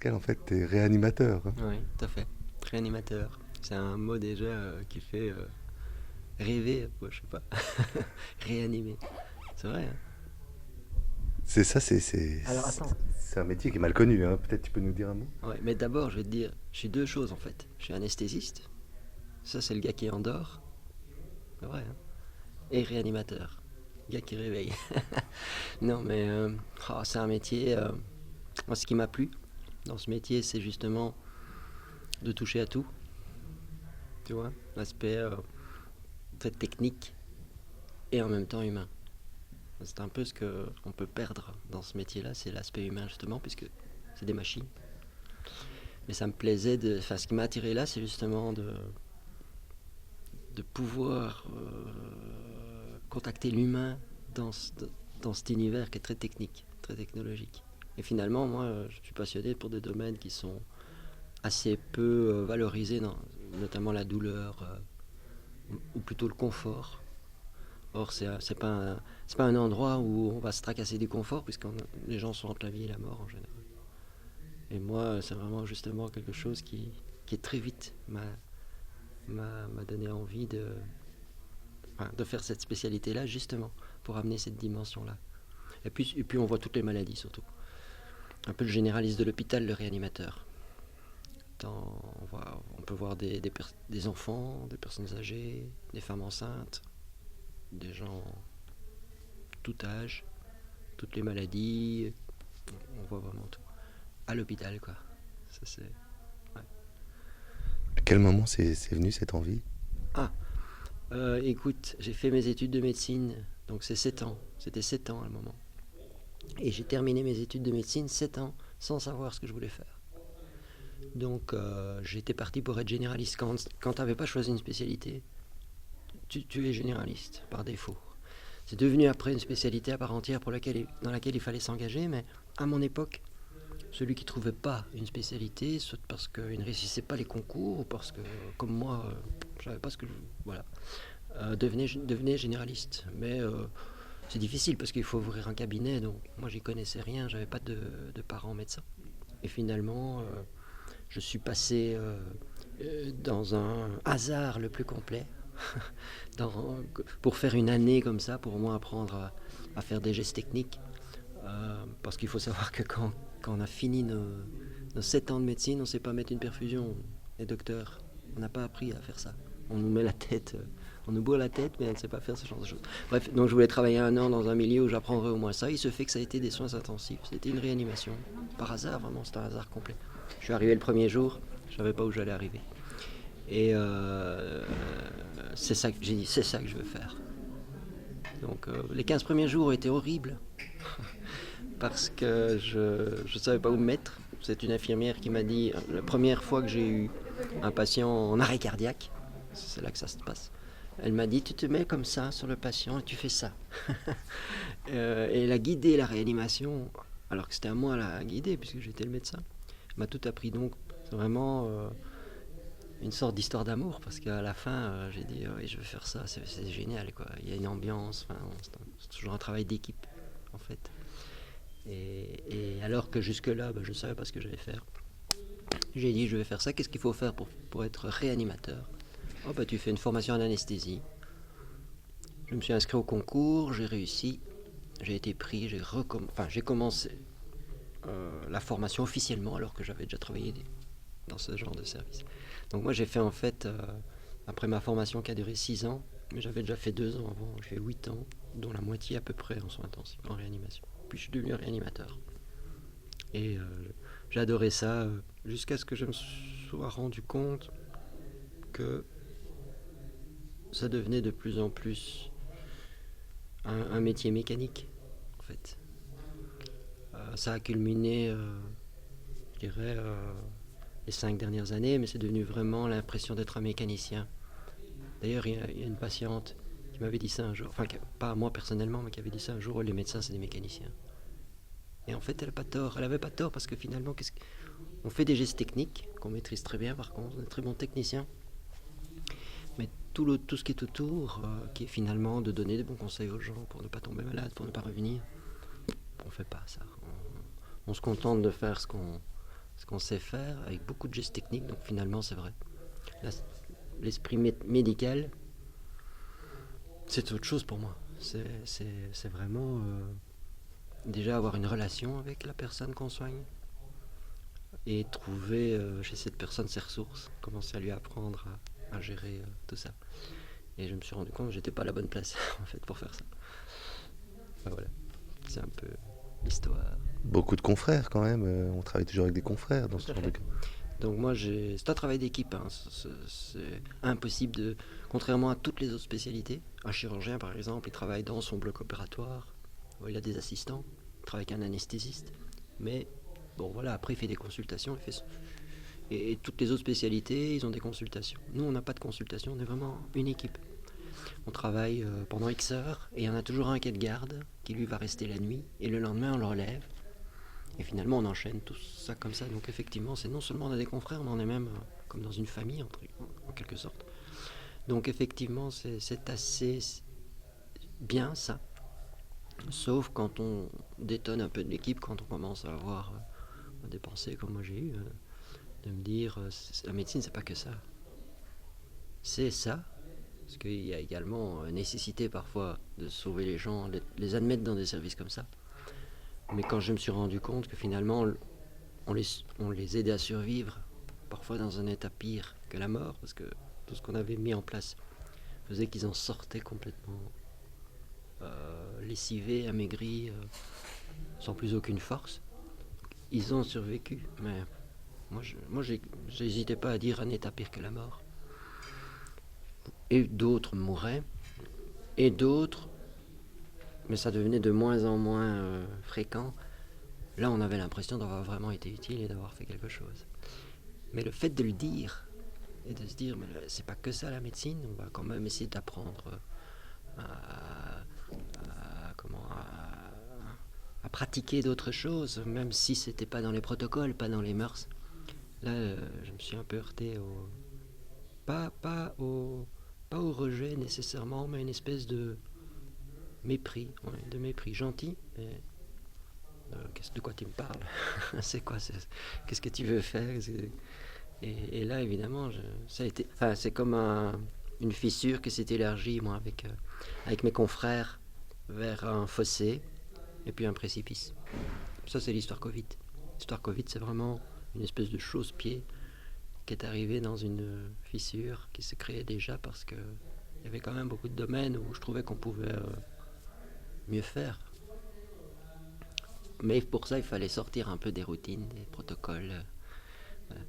Pascal, en fait, tu es réanimateur. Oui, tout à fait. Réanimateur. C'est un mot déjà qui fait rêver, quoi, je sais pas. Réanimer. C'est vrai, hein. C'est ça, Alors attends. c'est un métier qui est mal connu. Hein. Peut-être tu peux nous dire un mot. Ouais, mais d'abord, je vais te dire, je suis deux choses en fait. Je suis anesthésiste. Ça, c'est le gars qui endort. C'est vrai, hein. Et réanimateur. Le gars qui réveille. Non, mais c'est un métier. Moi, ce qui m'a plu dans ce métier, c'est justement de toucher à tout. Tu vois, l'aspect très technique et en même temps humain. C'est un peu ce qu'on peut perdre dans ce métier-là, c'est l'aspect humain justement, puisque c'est des machines. Mais ça me plaisait enfin, ce qui m'a attiré là, c'est justement de pouvoir contacter l'humain dans, dans cet univers qui est très technique, très technologique. Et finalement, moi, je suis passionné pour des domaines qui sont assez peu valorisés, notamment la douleur, ou plutôt le confort. Or, c'est pas un endroit où on va se tracasser du confort, puisque les gens sont entre la vie et la mort en général. Et moi, c'est vraiment justement quelque chose qui très vite m'a donné envie de faire cette spécialité-là, justement, pour amener cette dimension-là. Et puis, on voit toutes les maladies, surtout. Un peu le généraliste de l'hôpital, le réanimateur. On peut voir des enfants, des personnes âgées, des femmes enceintes, des gens tout âge, toutes les maladies, on voit vraiment tout. À l'hôpital, quoi. Ça, c'est... Ouais. À quel moment c'est venu cette envie? Ah, écoute, j'ai fait mes études de médecine, donc c'est 7 ans. C'était 7 ans à un moment. Et j'ai terminé mes études de médecine 7 ans sans savoir ce que je voulais faire. Donc j'étais parti pour être généraliste. Quand tu n'avais pas choisi une spécialité, tu es généraliste par défaut. C'est devenu après une spécialité à part entière dans laquelle il fallait s'engager, mais à mon époque, celui qui ne trouvait pas une spécialité, soit parce qu'il ne réussissait pas les concours, ou parce que, comme moi, je savais pas ce que je... Voilà, devenait généraliste. Mais c'est difficile parce qu'il faut ouvrir un cabinet, donc moi j'y connaissais rien, j'avais pas de parents médecins. Et finalement, je suis passé dans un hasard le plus complet, pour faire une année comme ça, pour au moins apprendre à faire des gestes techniques. Parce qu'il faut savoir que quand on a fini nos 7 ans de médecine, on ne sait pas mettre une perfusion. Les docteurs, on n'a pas appris à faire ça. On nous met la tête, on nous bourre la tête, mais on ne sait pas faire ce genre de choses. Bref, donc je voulais travailler un an dans un milieu où j'apprendrais au moins ça. Il se fait que ça a été des soins intensifs. C'était une réanimation. Par hasard, vraiment, c'était un hasard complet. Je suis arrivé le premier jour, je ne savais pas où j'allais arriver. Et c'est ça que j'ai dit, c'est ça que je veux faire. Donc les 15 premiers jours ont été horribles parce que je ne savais pas où me mettre. C'est une infirmière qui m'a dit, la première fois que j'ai eu un patient en arrêt cardiaque, c'est là que ça se passe, elle m'a dit, tu te mets comme ça sur le patient et tu fais ça. Et elle a guidé la réanimation, alors que c'était à moi la guider, puisque j'étais le médecin. Elle m'a tout appris, donc c'est vraiment une sorte d'histoire d'amour, parce qu'à la fin, j'ai dit, oui, je veux faire ça, c'est génial, quoi. Il y a une ambiance, enfin, c'est toujours un travail d'équipe, en fait. Et alors que jusque-là, je ne savais pas ce que j'allais faire. J'ai dit, je vais faire ça. Qu'est-ce qu'il faut faire pour être réanimateur? Oh, tu fais une formation en anesthésie. Je me suis inscrit au concours, j'ai réussi. J'ai été pris, j'ai commencé la formation officiellement alors que j'avais déjà travaillé dans ce genre de service. Donc moi j'ai fait en fait, après ma formation qui a duré 6 ans, mais j'avais déjà fait 2 ans avant, j'ai fait 8 ans, dont la moitié à peu près en soins intensifs, en réanimation. Puis je suis devenu réanimateur. Et j'ai adoré ça jusqu'à ce que je me sois rendu compte que ça devenait de plus en plus un métier mécanique, en fait. Ça a culminé, je dirais, les 5 dernières années, mais c'est devenu vraiment l'impression d'être un mécanicien. D'ailleurs, il y a une patiente qui m'avait dit ça un jour, enfin, pas à moi personnellement, mais qui avait dit ça un jour, les médecins, c'est des mécaniciens. Et en fait, elle n'a pas tort. Elle n'avait pas tort parce que finalement, on fait des gestes techniques qu'on maîtrise très bien, par contre, on est très bons techniciens. Mais tout ce qui est autour, qui est finalement de donner des bons conseils aux gens pour ne pas tomber malade, pour ne pas revenir, on ne fait pas ça. On se contente de faire ce qu'on ce qu'on sait faire avec beaucoup de gestes techniques, donc finalement c'est vrai. Là, l'esprit médical, c'est autre chose pour moi. C'est vraiment déjà avoir une relation avec la personne qu'on soigne et trouver chez cette personne ses ressources, commencer à lui apprendre à gérer tout ça. Et je me suis rendu compte que j'étais pas à la bonne place en fait pour faire ça. Ben voilà, c'est un peu l'histoire. Beaucoup de confrères quand même, on travaille toujours avec des confrères dans Tout ce à genre fait. de cas. Donc moi, c'est un travail d'équipe. Hein. C'est impossible de... Contrairement à toutes les autres spécialités, un chirurgien par exemple, il travaille dans son bloc opératoire, il a des assistants, il travaille avec un anesthésiste, mais bon voilà, après il fait des consultations, et toutes les autres spécialités, ils ont des consultations. Nous, on n'a pas de consultation, on est vraiment une équipe. On travaille pendant X heures, et il y en a toujours un qui est de garde, qui lui va rester la nuit, et le lendemain on le relève. Et finalement, on enchaîne tout ça comme ça. Donc effectivement, c'est non seulement on a des confrères, mais on est même comme dans une famille, en quelque sorte. Donc effectivement, c'est assez bien ça. Sauf quand on détonne un peu de l'équipe, quand on commence à avoir des pensées comme moi j'ai eu, de me dire, la médecine, c'est pas que ça. C'est ça, parce qu'il y a également nécessité parfois de sauver les gens, de les admettre dans des services comme ça. Mais quand je me suis rendu compte que finalement, on les aidait à survivre, parfois dans un état pire que la mort, parce que tout ce qu'on avait mis en place faisait qu'ils en sortaient complètement lessivés, amaigris, sans plus aucune force. Ils ont survécu, mais moi j'hésitais pas à dire un état pire que la mort. Et d'autres mouraient, et d'autres, mais ça devenait de moins en moins fréquent. Là, on avait l'impression d'avoir vraiment été utile et d'avoir fait quelque chose. Mais le fait de le dire, et de se dire, mais c'est pas que ça la médecine, on va quand même essayer d'apprendre à pratiquer d'autres choses, même si c'était pas dans les protocoles, pas dans les mœurs. Là, je me suis un peu heurté pas au rejet nécessairement, mais une espèce de mépris, de mépris gentil. Mais, de quoi tu me parles? C'est quoi? Qu'est-ce que tu veux faire? Et là, évidemment, ça a été, c'est comme une fissure qui s'est élargie, moi, avec mes confrères, vers un fossé et puis un précipice. Ça, c'est l'histoire Covid. L'histoire Covid, c'est vraiment une espèce de chausse-pied qui est arrivée dans une fissure qui se créait déjà parce qu'il y avait quand même beaucoup de domaines où je trouvais qu'on pouvait mieux faire. Mais pour ça, il fallait sortir un peu des routines, des protocoles. Voilà.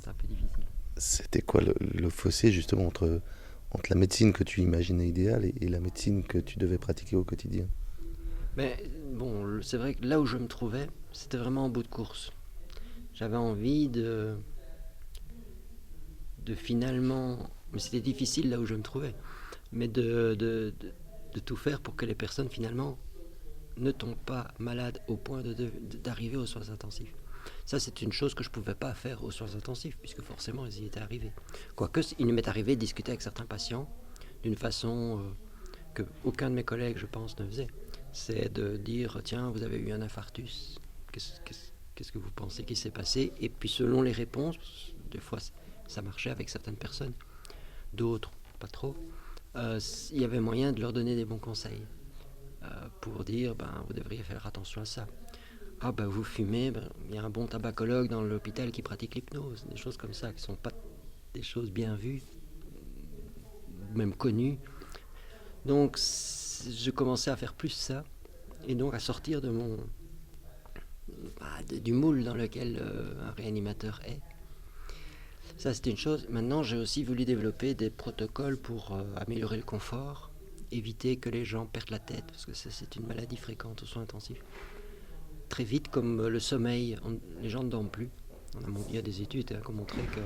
C'est un peu difficile. C'était quoi le fossé justement entre la médecine que tu imaginais idéale et la médecine que tu devais pratiquer au quotidien? Mais bon, c'est vrai que là où je me trouvais, c'était vraiment en bout de course. J'avais envie de finalement, mais c'était difficile là où je me trouvais, mais de tout faire pour que les personnes finalement ne tombent pas malades au point d'arriver aux soins intensifs. Ça, c'est une chose que je ne pouvais pas faire aux soins intensifs, puisque forcément, ils y étaient arrivés. Quoique, il m'est arrivé de discuter avec certains patients d'une façon que aucun de mes collègues, je pense, ne faisait. C'est de dire, tiens, vous avez eu un infarctus, qu'est-ce que vous pensez qui s'est passé? Et puis, selon les réponses, des fois, ça marchait avec certaines personnes, d'autres, pas trop, il y avait moyen de leur donner des bons conseils pour dire, vous devriez faire attention à ça. Ah vous fumez, il y a un bon tabacologue dans l'hôpital qui pratique l'hypnose, des choses comme ça qui sont pas des choses bien vues, même connues. Donc je commençais à faire plus ça et donc à sortir de du moule dans lequel un réanimateur est. Ça c'était une chose. Maintenant j'ai aussi voulu développer des protocoles pour améliorer le confort, éviter que les gens perdent la tête parce que c'est une maladie fréquente aux soins intensifs. Très vite, comme le sommeil, les gens ne dorment plus. Il y a des études qui ont montré que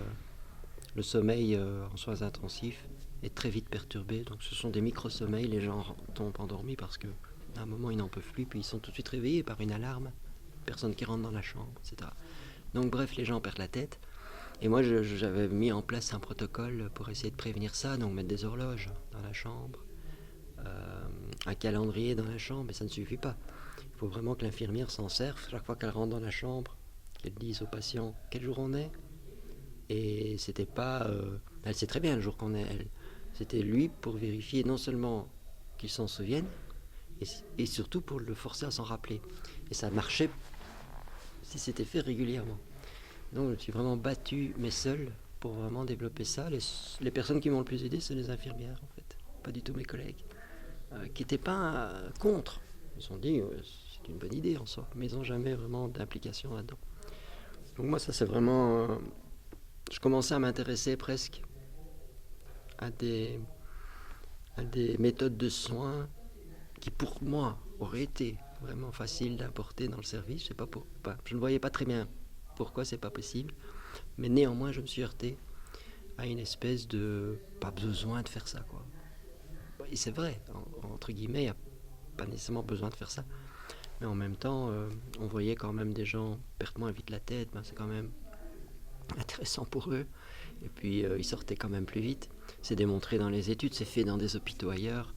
le sommeil en soins intensifs est très vite perturbé. Donc ce sont des micro-sommeils, les gens tombent endormis parce qu'à un moment ils n'en peuvent plus, puis ils sont tout de suite réveillés par une alarme, personne qui rentre dans la chambre, etc. Donc bref, les gens perdent la tête. Et moi j'avais mis en place un protocole pour essayer de prévenir ça, donc mettre des horloges dans la chambre, un calendrier dans la chambre, mais ça ne suffit pas. Il faut vraiment que l'infirmière s'en serve chaque fois qu'elle rentre dans la chambre, qu'elle dise aux patients quel jour on est. Et c'était pas... elle sait très bien le jour qu'on est, elle. C'était lui pour vérifier non seulement qu'il s'en souvienne, et surtout pour le forcer à s'en rappeler. Et ça marchait si c'était fait régulièrement. Donc je me suis vraiment battu, mais seul, pour vraiment développer ça. Les personnes qui m'ont le plus aidé, c'est les infirmières, en fait. Pas du tout mes collègues. Qui n'étaient pas contre. Ils se sont dit, c'est une bonne idée en soi, mais ils n'ont jamais vraiment d'implication là-dedans. Donc moi, ça c'est vraiment... je commençais à m'intéresser presque à des méthodes de soins qui pour moi auraient été vraiment faciles d'importer dans le service. Je sais pas je ne voyais pas très bien pourquoi c'est pas possible, mais néanmoins je me suis heurté à une espèce de pas besoin de faire ça, quoi. Et c'est vrai, entre guillemets, il n'y a pas nécessairement besoin de faire ça, mais en même temps on voyait quand même des gens perdre moins vite la tête, c'est quand même intéressant pour eux, et puis ils sortaient quand même plus vite. C'est démontré dans les études, c'est fait dans des hôpitaux ailleurs.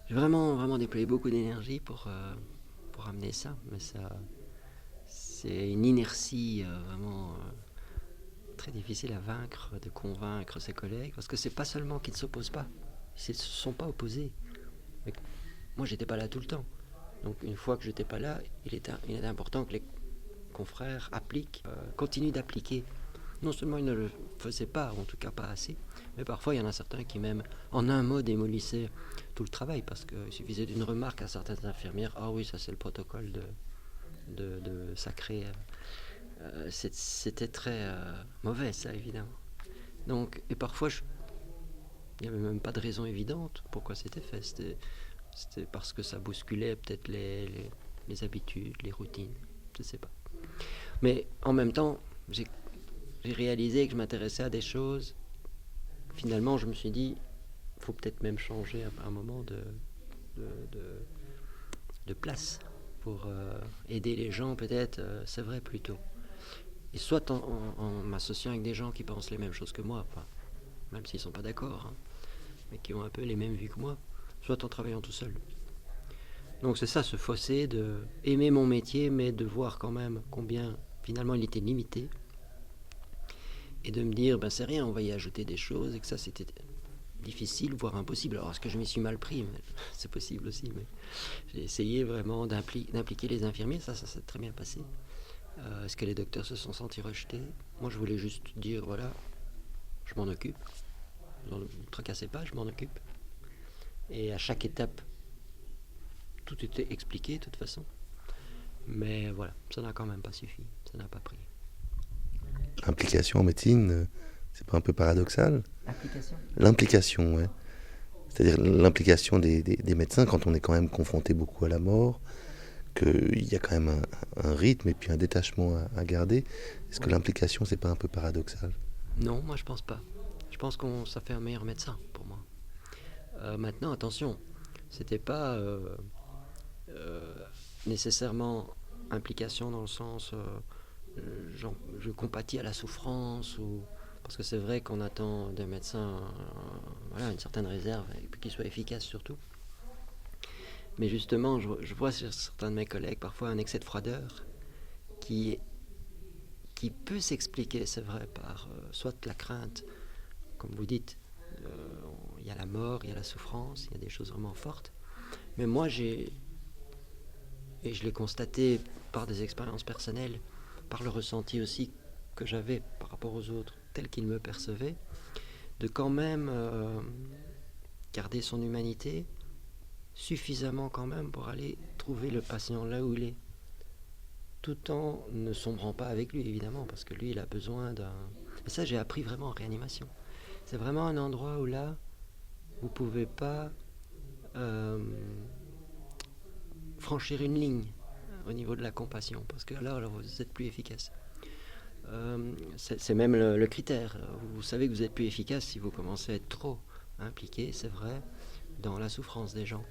J'ai vraiment déployé beaucoup d'énergie pour amener ça, mais ça, c'est une inertie vraiment très difficile à vaincre, de convaincre ses collègues, parce que c'est pas seulement qu'ils ne s'opposent pas, ils ne se sont pas opposés. Mais moi, j'étais pas là tout le temps. Donc une fois que j'étais pas là, il est important que les confrères appliquent, continuent d'appliquer. Non seulement ils ne le faisaient pas, ou en tout cas pas assez, mais parfois il y en a certains qui même, en un mot, démolissaient tout le travail, parce qu'il suffisait d'une remarque à certaines infirmières, ah oui, ça c'est le protocole de sacré. C'était très mauvais, ça, évidemment. Donc, et parfois, il n'y avait même pas de raison évidente pourquoi c'était fait. C'était parce que ça bousculait peut-être les habitudes, les routines, je ne sais pas. Mais en même temps, j'ai réalisé que je m'intéressais à des choses. Finalement, je me suis dit, il faut peut-être même changer à un moment de place pour aider les gens, peut-être, c'est vrai, plus tôt. Et soit en m'associant avec des gens qui pensent les mêmes choses que moi, enfin, même s'ils ne sont pas d'accord, hein, mais qui ont un peu les mêmes vues que moi, soit en travaillant tout seul. Donc c'est ça, ce fossé de aimer mon métier, mais de voir quand même combien finalement il était limité, et de me dire, ben c'est rien, on va y ajouter des choses, et que ça c'était difficile, voire impossible. Alors est-ce que je m'y suis mal pris? C'est possible aussi, mais j'ai essayé vraiment d'impliquer les infirmiers, ça s'est très bien passé. Est-ce que les docteurs se sont sentis rejetés? Moi je voulais juste dire, voilà, je m'en occupe, ne vous tracassez pas, je m'en occupe. Et à chaque étape, tout était expliqué de toute façon. Mais voilà, ça n'a quand même pas suffi, ça n'a pas pris. L'implication en médecine, c'est pas un peu paradoxal? L'implication, ouais. C'est-à-dire l'implication des médecins quand on est quand même confronté beaucoup à la mort, qu'il y a quand même un rythme et puis un détachement à garder. Est-ce que l'implication, c'est pas un peu paradoxal? Non, moi je pense pas. Je pense que ça fait un meilleur médecin pour moi. Maintenant, attention, c'était pas nécessairement implication dans le sens je compatis à la souffrance, ou parce que c'est vrai qu'on attend d'un médecin voilà, une certaine réserve et puis qu'il soit efficace surtout. Mais justement, je vois chez certains de mes collègues parfois un excès de froideur qui peut s'expliquer, c'est vrai, par soit la crainte, comme vous dites, il y a la mort, il y a la souffrance, il y a des choses vraiment fortes. Mais moi, et je l'ai constaté par des expériences personnelles, par le ressenti aussi que j'avais par rapport aux autres, tels qu'ils me percevaient, de quand même garder son humanité suffisamment quand même pour aller trouver le patient là où il est, tout en ne sombrant pas avec lui, évidemment, parce que lui, il a besoin d'un... Et ça, j'ai appris vraiment en réanimation. C'est vraiment un endroit où là, vous ne pouvez pas franchir une ligne au niveau de la compassion, parce que là, alors, vous êtes plus efficace. C'est même le critère. Vous savez que vous êtes plus efficace si vous commencez à être trop impliqué, c'est vrai, dans la souffrance des gens.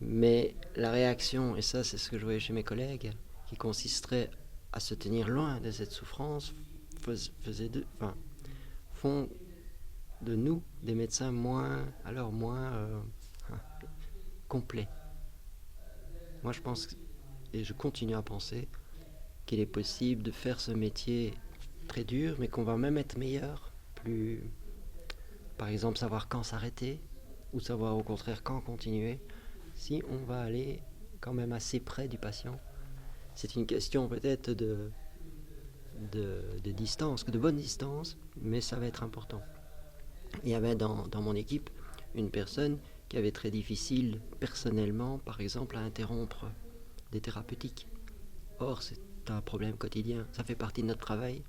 Mais la réaction, et ça c'est ce que je voyais chez mes collègues, qui consisterait à se tenir loin de cette souffrance, font de nous des médecins moins complets. Moi je pense, et je continue à penser, qu'il est possible de faire ce métier très dur, mais qu'on va même être meilleur, plus, par exemple, savoir quand s'arrêter, ou savoir au contraire quand continuer, si on va aller quand même assez près du patient. C'est une question peut-être de distance, de bonne distance, mais ça va être important. Il y avait dans mon équipe une personne qui avait très difficile personnellement, par exemple, à interrompre des thérapeutiques. Or, c'est un problème quotidien. Ça fait partie de notre travail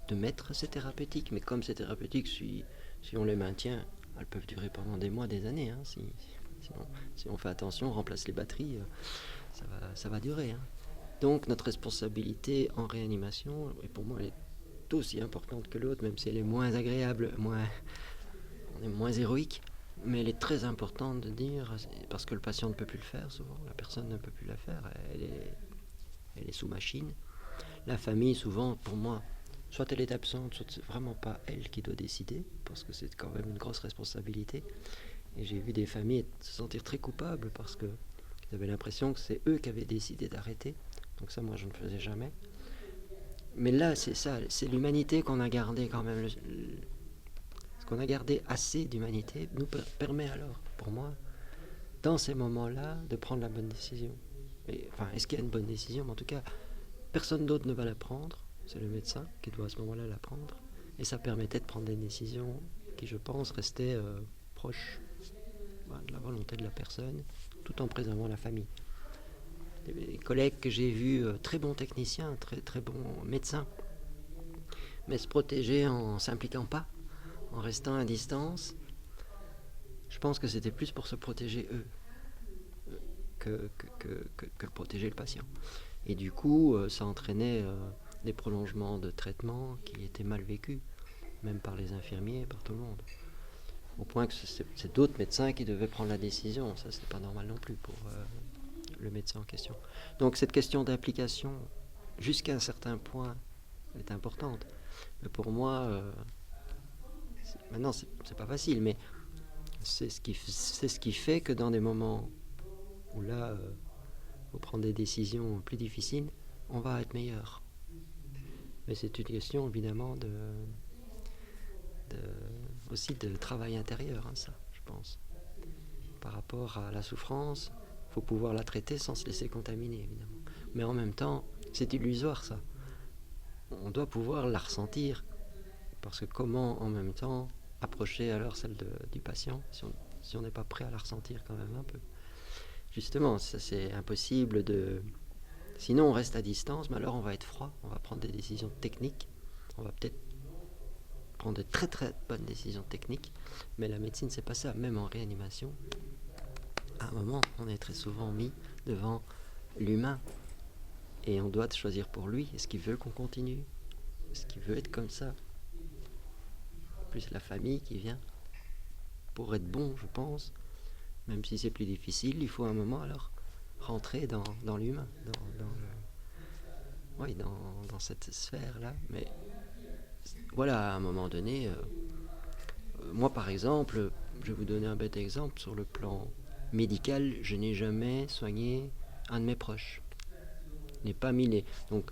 de mettre ces thérapeutiques, mais comme ces thérapeutiques, si on les maintient, elles peuvent durer pendant des mois, des années. Hein. Si on fait attention, on remplace les batteries, ça va durer. Hein. Donc notre responsabilité en réanimation, et pour moi elle est aussi importante que l'autre, même si elle est moins agréable, on est moins héroïque, mais elle est très importante de dire, parce que le patient ne peut plus le faire souvent, la personne ne peut plus la faire, elle est sous machine. La famille souvent, pour moi, soit elle est absente, soit c'est vraiment pas elle qui doit décider, parce que c'est quand même une grosse responsabilité. Et j'ai vu des familles se sentir très coupables parce que ils avaient l'impression que c'est eux qui avaient décidé d'arrêter. Donc ça, moi, je ne faisais jamais. Mais là, c'est ça, c'est l'humanité qu'on a gardé quand même. Ce qu'on a gardé assez d'humanité nous permet alors, pour moi, dans ces moments-là, de prendre la bonne décision. Enfin, est-ce qu'il y a une bonne décision? Mais en tout cas, personne d'autre ne va la prendre. C'est le médecin qui doit à ce moment-là la prendre. Et ça permettait de prendre des décisions qui, je pense, restaient proches de la volonté de la personne, tout en préservant la famille. Des collègues que j'ai vus, très bons techniciens, très, très bons médecins, mais se protéger en ne s'impliquant pas, en restant à distance, je pense que c'était plus pour se protéger eux que protéger le patient. Et du coup, ça entraînait des prolongements de traitement qui étaient mal vécus, même par les infirmiers, par tout le monde. Au point que c'est d'autres médecins qui devaient prendre la décision. Ça, c'est pas normal non plus pour le médecin en question. Donc cette question d'implication, jusqu'à un certain point, elle est importante. Mais pour moi, maintenant c'est pas facile, mais c'est ce qui fait que dans des moments où là, faut prendre des décisions plus difficiles, on va être meilleur. Mais c'est une question évidemment aussi de travail intérieur, hein, ça, je pense. Par rapport à la souffrance, il faut pouvoir la traiter sans se laisser contaminer, évidemment. Mais en même temps, c'est illusoire, ça. On doit pouvoir la ressentir, parce que comment, en même temps, approcher alors celle du patient si on n'est pas prêt à la ressentir quand même un peu. Justement, ça c'est impossible de... Sinon, on reste à distance, mais alors on va être froid, on va prendre des décisions techniques, on va peut-être prendre de très très bonnes décisions techniques, mais la médecine c'est pas ça, même en réanimation. À un moment, on est très souvent mis devant l'humain et on doit choisir pour lui. Est-ce qu'il veut qu'on continue? Est-ce qu'il veut être comme ça? Plus la famille qui vient pour être bon, je pense, même si c'est plus difficile, il faut un moment alors rentrer dans l'humain, dans cette sphère-là. Mais voilà, à un moment donné, moi par exemple, je vais vous donner un bête exemple, sur le plan médical, je n'ai jamais soigné un de mes proches. Je n'ai pas mis les... Donc,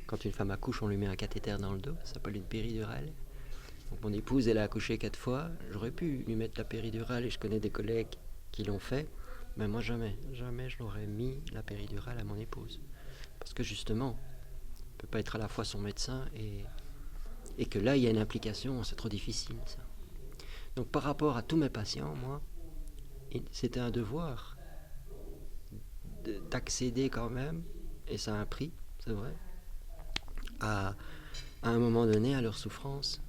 quand une femme accouche, on lui met un cathéter dans le dos, ça s'appelle une péridurale. Donc mon épouse, elle a accouché 4 fois, j'aurais pu lui mettre la péridurale et je connais des collègues qui l'ont fait, mais moi jamais je n'aurais mis la péridurale à mon épouse. Parce que justement, on ne peut pas être à la fois son médecin et que là, il y a une implication, c'est trop difficile ça. Donc par rapport à tous mes patients, moi, c'était un devoir d'accéder quand même, et ça a un prix, c'est vrai, à un moment donné à leur souffrance,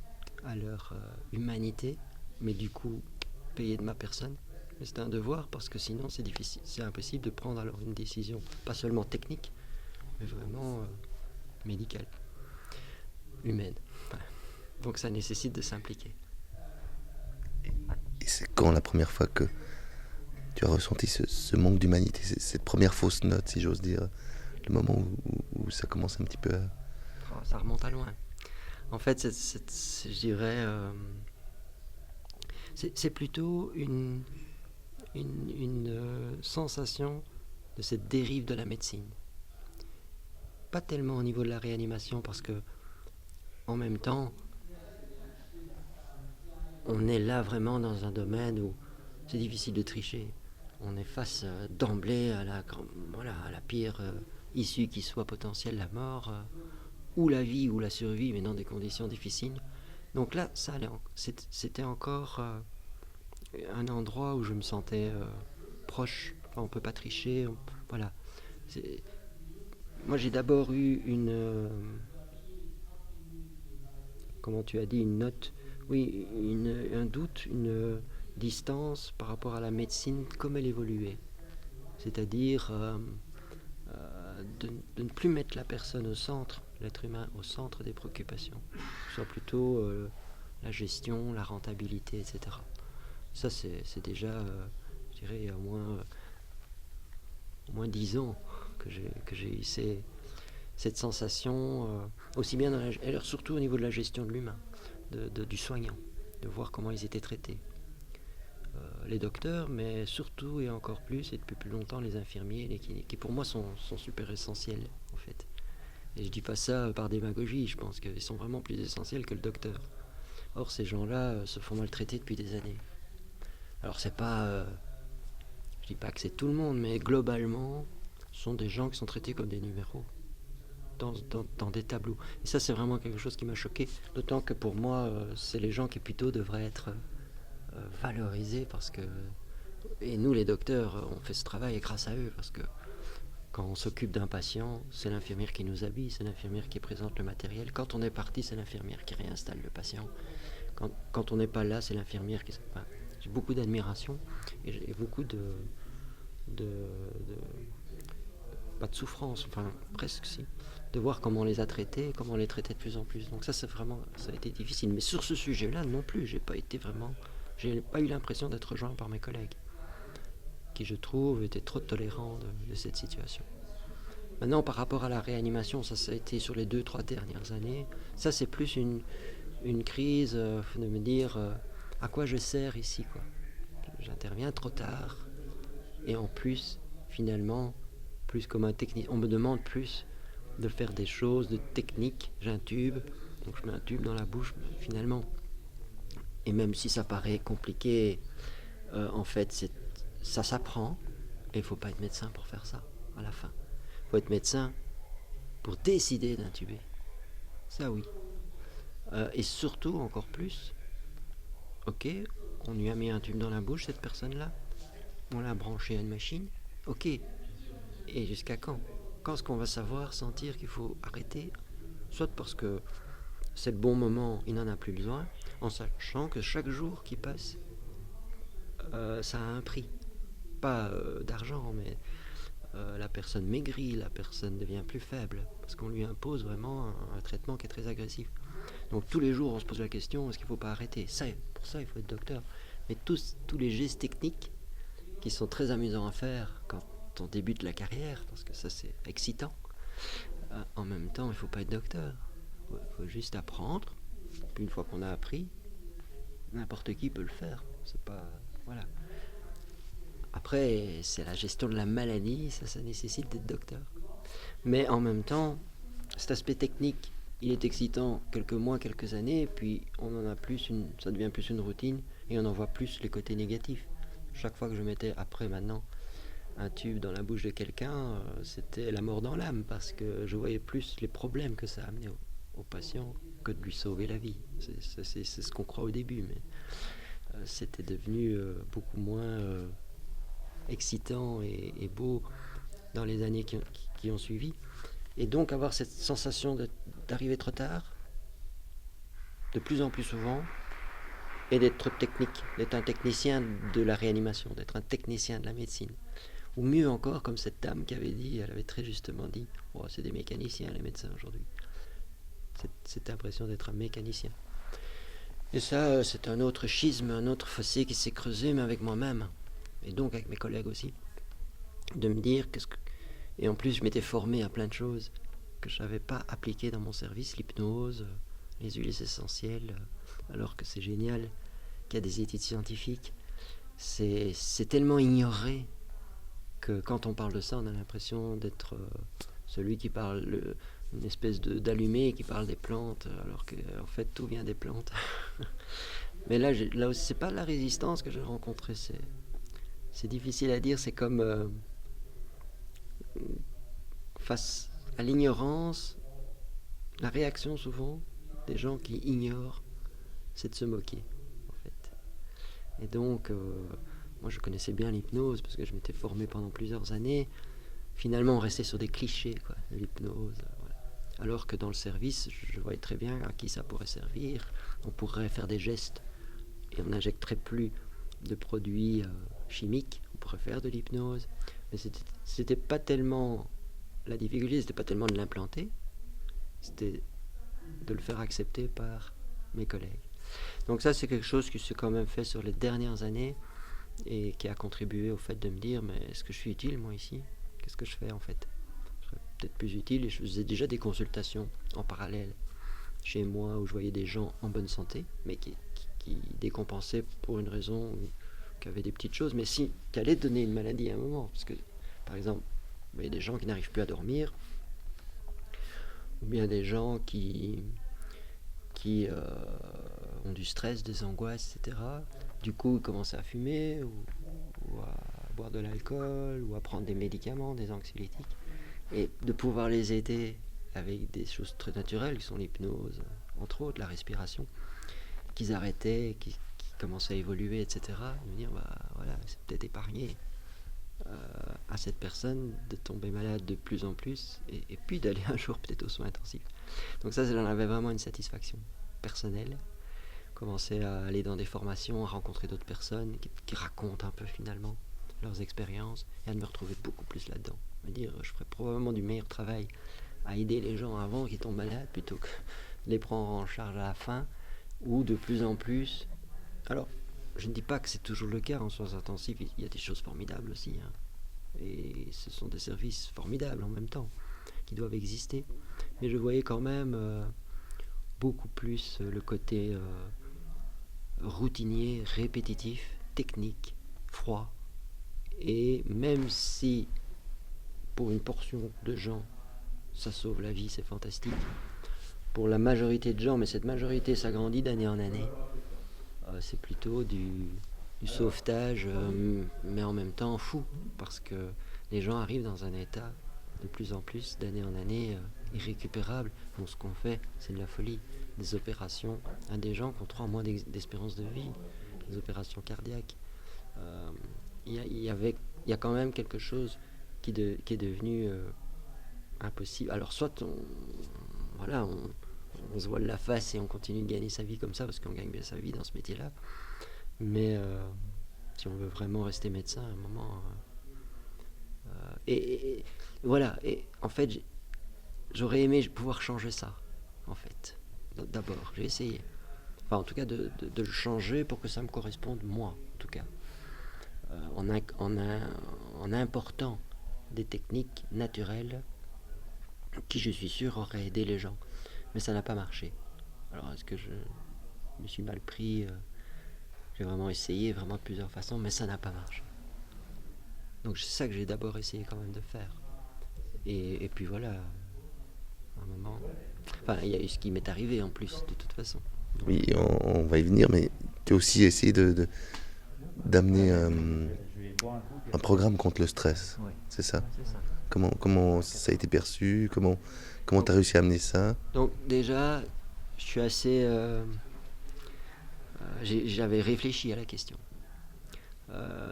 à leur humanité, mais du coup payer de ma personne. Mais c'est un devoir parce que sinon c'est difficile, c'est impossible de prendre alors une décision, pas seulement technique, mais vraiment médicale, humaine. Voilà. Donc ça nécessite de s'impliquer. Et c'est quand la première fois que tu as ressenti ce manque d'humanité, cette première fausse note, si j'ose dire, le moment où ça commence un petit peu à... Ça remonte à loin. En fait, je dirais, c'est plutôt une sensation de cette dérive de la médecine. pas tellement au niveau de la réanimation, parce que en même temps, on est là vraiment dans un domaine où c'est difficile de tricher. On est face d'emblée à la pire issue qui soit potentielle, la mort, ou la vie, ou la survie, mais dans des conditions difficiles. Donc là, c'était encore un endroit où je me sentais proche. Enfin, on ne peut pas tricher. Voilà. Moi, j'ai d'abord eu comment tu as dit, une note, oui, un doute, une distance par rapport à la médecine comme elle évoluait. C'est-à-dire de ne plus mettre la personne au centre, l'être humain au centre des préoccupations, soit plutôt la gestion, la rentabilité, etc. Ça, c'est déjà, je dirais, il y a au moins 10 ans que j'ai eu cette sensation, aussi bien surtout au niveau de la gestion de l'humain, du soignant, de voir comment ils étaient traités. Les docteurs, mais surtout et encore plus, et depuis plus longtemps, les infirmiers, les kinés, qui pour moi sont super essentiels, en fait. Et je dis pas ça par démagogie, je pense qu'ils sont vraiment plus essentiels que le docteur. Or, ces gens-là se font maltraiter depuis des années. Alors, c'est pas... je dis pas que c'est tout le monde, mais globalement, ce sont des gens qui sont traités comme des numéros. Dans des tableaux. Et ça, c'est vraiment quelque chose qui m'a choqué. D'autant que pour moi, c'est les gens qui plutôt devraient être valorisés, parce que... Et nous, les docteurs, on fait ce travail grâce à eux, parce que quand on s'occupe d'un patient, c'est l'infirmière qui nous habille, c'est l'infirmière qui présente le matériel. Quand on est parti, c'est l'infirmière qui réinstalle le patient. Quand on n'est pas là, c'est l'infirmière qui... Enfin, j'ai beaucoup d'admiration et j'ai beaucoup pas de souffrance, enfin presque si, de voir comment on les a traités, comment on les traitait de plus en plus. Donc ça, ça a été difficile. Mais sur ce sujet-là, non plus, j'ai pas eu l'impression d'être rejoint par mes collègues, qui je trouve étaient trop tolérants de cette situation. Maintenant, par rapport à la réanimation, ça a été sur les 2-3 dernières années. Ça, c'est plus une crise de me dire à quoi je sers ici, quoi. J'interviens trop tard. Et en plus, finalement, plus comme un technicien, on me demande plus de faire des choses de technique. J'ai un tube, donc je mets un tube dans la bouche, finalement. Et même si ça paraît compliqué, en fait, ça s'apprend. Et il ne faut pas être médecin pour faire ça, à la fin. Il faut être médecin pour décider d'intuber. Ça, oui. Et surtout, encore plus, ok, on lui a mis un tube dans la bouche, cette personne-là. On l'a branché à une machine. Ok. Et jusqu'à quand? Quand est-ce qu'on va savoir, sentir qu'il faut arrêter? Soit parce que c'est le bon moment, il n'en a plus besoin, en sachant que chaque jour qui passe, ça a un prix. Pas d'argent, mais la personne maigrit, la personne devient plus faible, parce qu'on lui impose vraiment un traitement qui est très agressif. Donc tous les jours, on se pose la question, est-ce qu'il ne faut pas arrêter? Pour ça, il faut être docteur. Mais tous les gestes techniques qui sont très amusants à faire quand on débute la carrière, parce que ça, c'est excitant. En même temps, il ne faut pas être docteur. Il faut juste apprendre. Puis une fois qu'on a appris, n'importe qui peut le faire. C'est pas... Voilà. Après, c'est la gestion de la maladie, ça nécessite d'être docteur. Mais en même temps, cet aspect technique, il est excitant quelques mois, quelques années, et puis on en a ça devient plus une routine, et on en voit plus les côtés négatifs. Chaque fois que je mettais, après maintenant, un tube dans la bouche de quelqu'un, c'était la mort dans l'âme, parce que je voyais plus les problèmes que ça amenait au patient que de lui sauver la vie. C'est ce qu'on croit au début, mais c'était devenu beaucoup moins excitant et beau dans les années qui ont suivi. Et donc avoir cette sensation d'arriver trop tard, de plus en plus souvent, et d'être technique, d'être un technicien de la réanimation, d'être un technicien de la médecine. Ou mieux encore, comme cette dame qui avait dit, elle avait très justement dit, oh, c'est des mécaniciens les médecins aujourd'hui. Cette impression d'être un mécanicien. Et ça, c'est un autre schisme, un autre fossé qui s'est creusé, mais avec moi-même, et donc avec mes collègues aussi, de me dire et en plus je m'étais formé à plein de choses que je n'avais pas appliquées dans mon service, l'hypnose, les huiles essentielles, alors que c'est génial, qu'il y a des études scientifiques. C'est tellement ignoré que quand on parle de ça, on a l'impression d'être celui qui parle, une espèce d'allumé qui parle des plantes, alors que en fait tout vient des plantes. Mais là aussi, c'est pas la résistance que j'ai rencontrée, c'est difficile à dire, c'est comme face à l'ignorance, la réaction souvent des gens qui ignorent, c'est de se moquer, en fait. Et donc, moi je connaissais bien l'hypnose parce que je m'étais formé pendant plusieurs années. Finalement, on restait sur des clichés, quoi, de l'hypnose. Voilà. Alors que dans le service, je voyais très bien à qui ça pourrait servir. On pourrait faire des gestes et on n'injecterait plus de produits chimiques. On pourrait faire de l'hypnose. Mais c'était pas tellement... La difficulté, c'était pas tellement de l'implanter, c'était de le faire accepter par mes collègues. Donc ça, c'est quelque chose qui s'est quand même fait sur les dernières années et qui a contribué au fait de me dire, mais est-ce que je suis utile, moi, ici ? Qu'est-ce que je fais, en fait ? Je serais peut-être plus utile, et je faisais déjà des consultations en parallèle chez moi où je voyais des gens en bonne santé, mais qui décompensaient pour une raison, qui avaient des petites choses, mais qui allaient donner une maladie à un moment. Parce que, par exemple, il y a des gens qui n'arrivent plus à dormir, ou bien des gens qui ont du stress, des angoisses, etc. Du coup, ils commencent à fumer, ou à boire de l'alcool, ou à prendre des médicaments, des anxiolytiques. Et de pouvoir les aider avec des choses très naturelles, qui sont l'hypnose, entre autres, la respiration, qu'ils arrêtaient, qui commençaient à évoluer, etc. Et me dire, voilà, c'est peut-être épargné à cette personne de tomber malade de plus en plus, et puis d'aller un jour peut-être aux soins intensifs. Donc ça j'en avais vraiment une satisfaction personnelle. Commencer à aller dans des formations, à rencontrer d'autres personnes qui racontent un peu finalement leurs expériences, et à me retrouver beaucoup plus là-dedans. Me dire, je ferais probablement du meilleur travail à aider les gens avant qu'ils tombent malades plutôt que de les prendre en charge à la fin, ou de plus en plus. Alors, je ne dis pas que c'est toujours le cas en soins intensifs, il y a des choses formidables aussi, hein. Et ce sont des services formidables en même temps, qui doivent exister. Mais je voyais quand même beaucoup plus le côté routinier, répétitif, technique, froid. Et même si pour une portion de gens ça sauve la vie, c'est fantastique, pour la majorité de gens, mais cette majorité s'agrandit d'année en année, c'est plutôt du sauvetage, mais en même temps fou, parce que les gens arrivent dans un état de plus en plus, d'année en année, irrécupérable. Donc ce qu'on fait, c'est de la folie. Des opérations à des gens qui ont 3 mois d'espérance de vie, des opérations cardiaques. Il y a quand même quelque chose qui est devenu impossible. Alors soit on se voile la face et on continue de gagner sa vie comme ça, parce qu'on gagne bien sa vie dans ce métier-là. Mais si on veut vraiment rester médecin à un moment... et voilà, et en fait, j'aurais aimé pouvoir changer ça, en fait. D'abord, j'ai essayé. Enfin, en tout cas, de le changer pour que ça me corresponde, moi, en tout cas. En important des techniques naturelles qui, je suis sûr, auraient aidé les gens. Mais ça n'a pas marché. Alors, est-ce que je me suis mal pris J'ai vraiment essayé, vraiment de plusieurs façons, mais ça n'a pas marché. Donc c'est ça que j'ai d'abord essayé quand même de faire. Et puis voilà, à un moment... Enfin, il y a eu ce qui m'est arrivé en plus, de toute façon. Donc, Oui, on va y venir, mais tu as aussi essayé d'amener un programme contre le stress, ouais, c'est ça? c'est ça. Comment ça a été perçu? Comment tu as réussi à amener ça? Donc déjà, je suis assez... j'avais réfléchi à la question.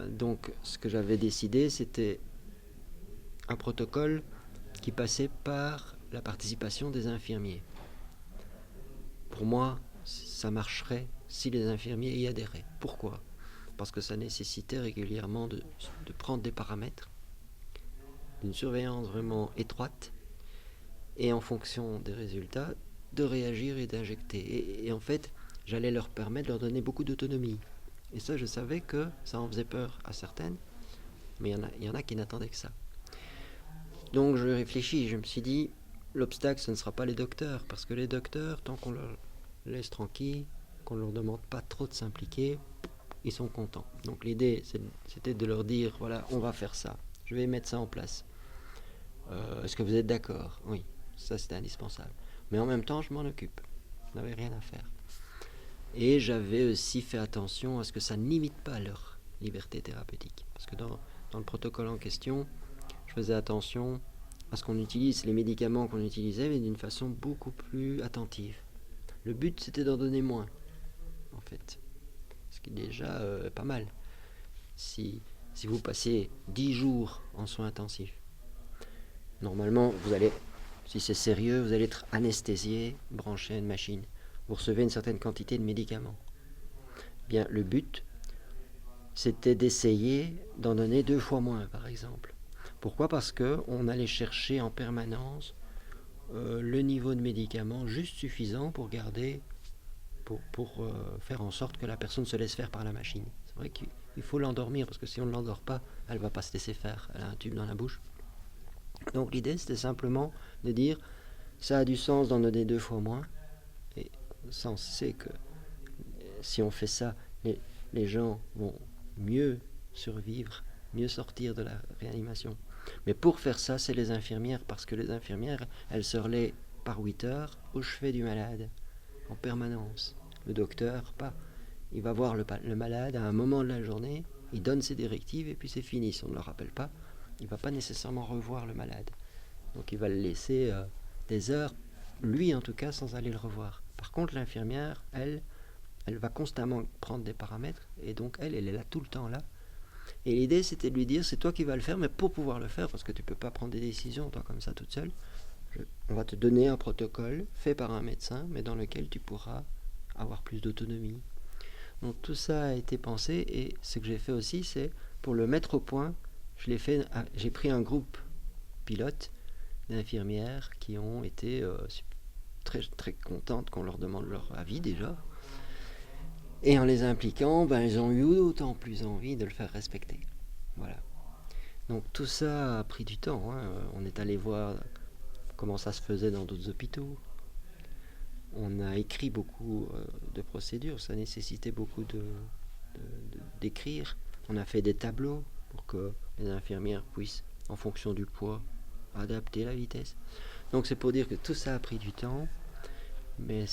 Donc ce que j'avais décidé, c'était un protocole qui passait par la participation des infirmiers. Pour moi, ça marcherait si les infirmiers y adhéraient. Pourquoi ? Parce que ça nécessitait régulièrement de prendre des paramètres, d'une surveillance vraiment étroite, et en fonction des résultats, de réagir et d'injecter. Et en fait, j'allais leur permettre de leur donner beaucoup d'autonomie. Et ça, je savais que ça en faisait peur à certaines, mais il y en a qui n'attendaient que ça. Donc je réfléchis, je me suis dit, l'obstacle, ce ne sera pas les docteurs, parce que les docteurs, tant qu'on leur laisse tranquille, qu'on ne leur demande pas trop de s'impliquer, ils sont contents. Donc l'idée, c'était de leur dire, voilà, on va faire ça, je vais mettre ça en place. Est-ce que vous êtes d'accord? Oui, ça c'était indispensable. Mais en même temps, je m'en occupe. Je n'avais rien à faire. Et j'avais aussi fait attention à ce que ça ne limite pas leur liberté thérapeutique. Parce que dans le protocole en question, je faisais attention à ce qu'on utilise, les médicaments qu'on utilisait, mais d'une façon beaucoup plus attentive. Le but, c'était d'en donner moins, en fait. Ce qui est déjà pas mal. Si vous passez 10 jours en soins intensifs, normalement, si c'est sérieux, vous allez être anesthésié, branché à une machine. Vous recevez une certaine quantité de médicaments. Bien, le but, c'était d'essayer d'en donner 2 fois moins, par exemple. Pourquoi? Parce qu'on allait chercher en permanence le niveau de médicaments juste suffisant pour garder, pour faire en sorte que la personne se laisse faire par la machine. C'est vrai qu'il faut l'endormir, parce que si on ne l'endort pas, elle ne va pas se laisser faire. Elle a un tube dans la bouche. Donc l'idée, c'était simplement de dire, ça a du sens d'en donner 2 fois moins. Et ça, on sait que si on fait ça, les gens vont mieux survivre, mieux sortir de la réanimation. Mais pour faire ça, c'est les infirmières, parce que les infirmières, elles se relaient par 8 heures au chevet du malade, en permanence. Le docteur, pas. Il va voir le malade à un moment de la journée, il donne ses directives et puis c'est fini. Si on ne le rappelle pas, il ne va pas nécessairement revoir le malade. Donc il va le laisser des heures, lui en tout cas, sans aller le revoir. Par contre, l'infirmière, elle va constamment prendre des paramètres et donc elle est là tout le temps là. Et l'idée, c'était de lui dire, c'est toi qui vas le faire, mais pour pouvoir le faire, parce que tu ne peux pas prendre des décisions, toi, comme ça, toute seule, on va te donner un protocole fait par un médecin, mais dans lequel tu pourras avoir plus d'autonomie. Donc tout ça a été pensé, et ce que j'ai fait aussi, c'est, pour le mettre au point, j'ai pris un groupe pilote d'infirmières qui ont été très, très contentes qu'on leur demande leur avis déjà. Et en les impliquant, ils ont eu d'autant plus envie de le faire respecter. Voilà. Donc tout ça a pris du temps. On est allé voir comment ça se faisait dans d'autres hôpitaux. On a écrit beaucoup de procédures. Ça nécessitait beaucoup d'écrire. On a fait des tableaux pour que les infirmières puissent, en fonction du poids, adapter la vitesse. Donc c'est pour dire que tout ça a pris du temps. Mais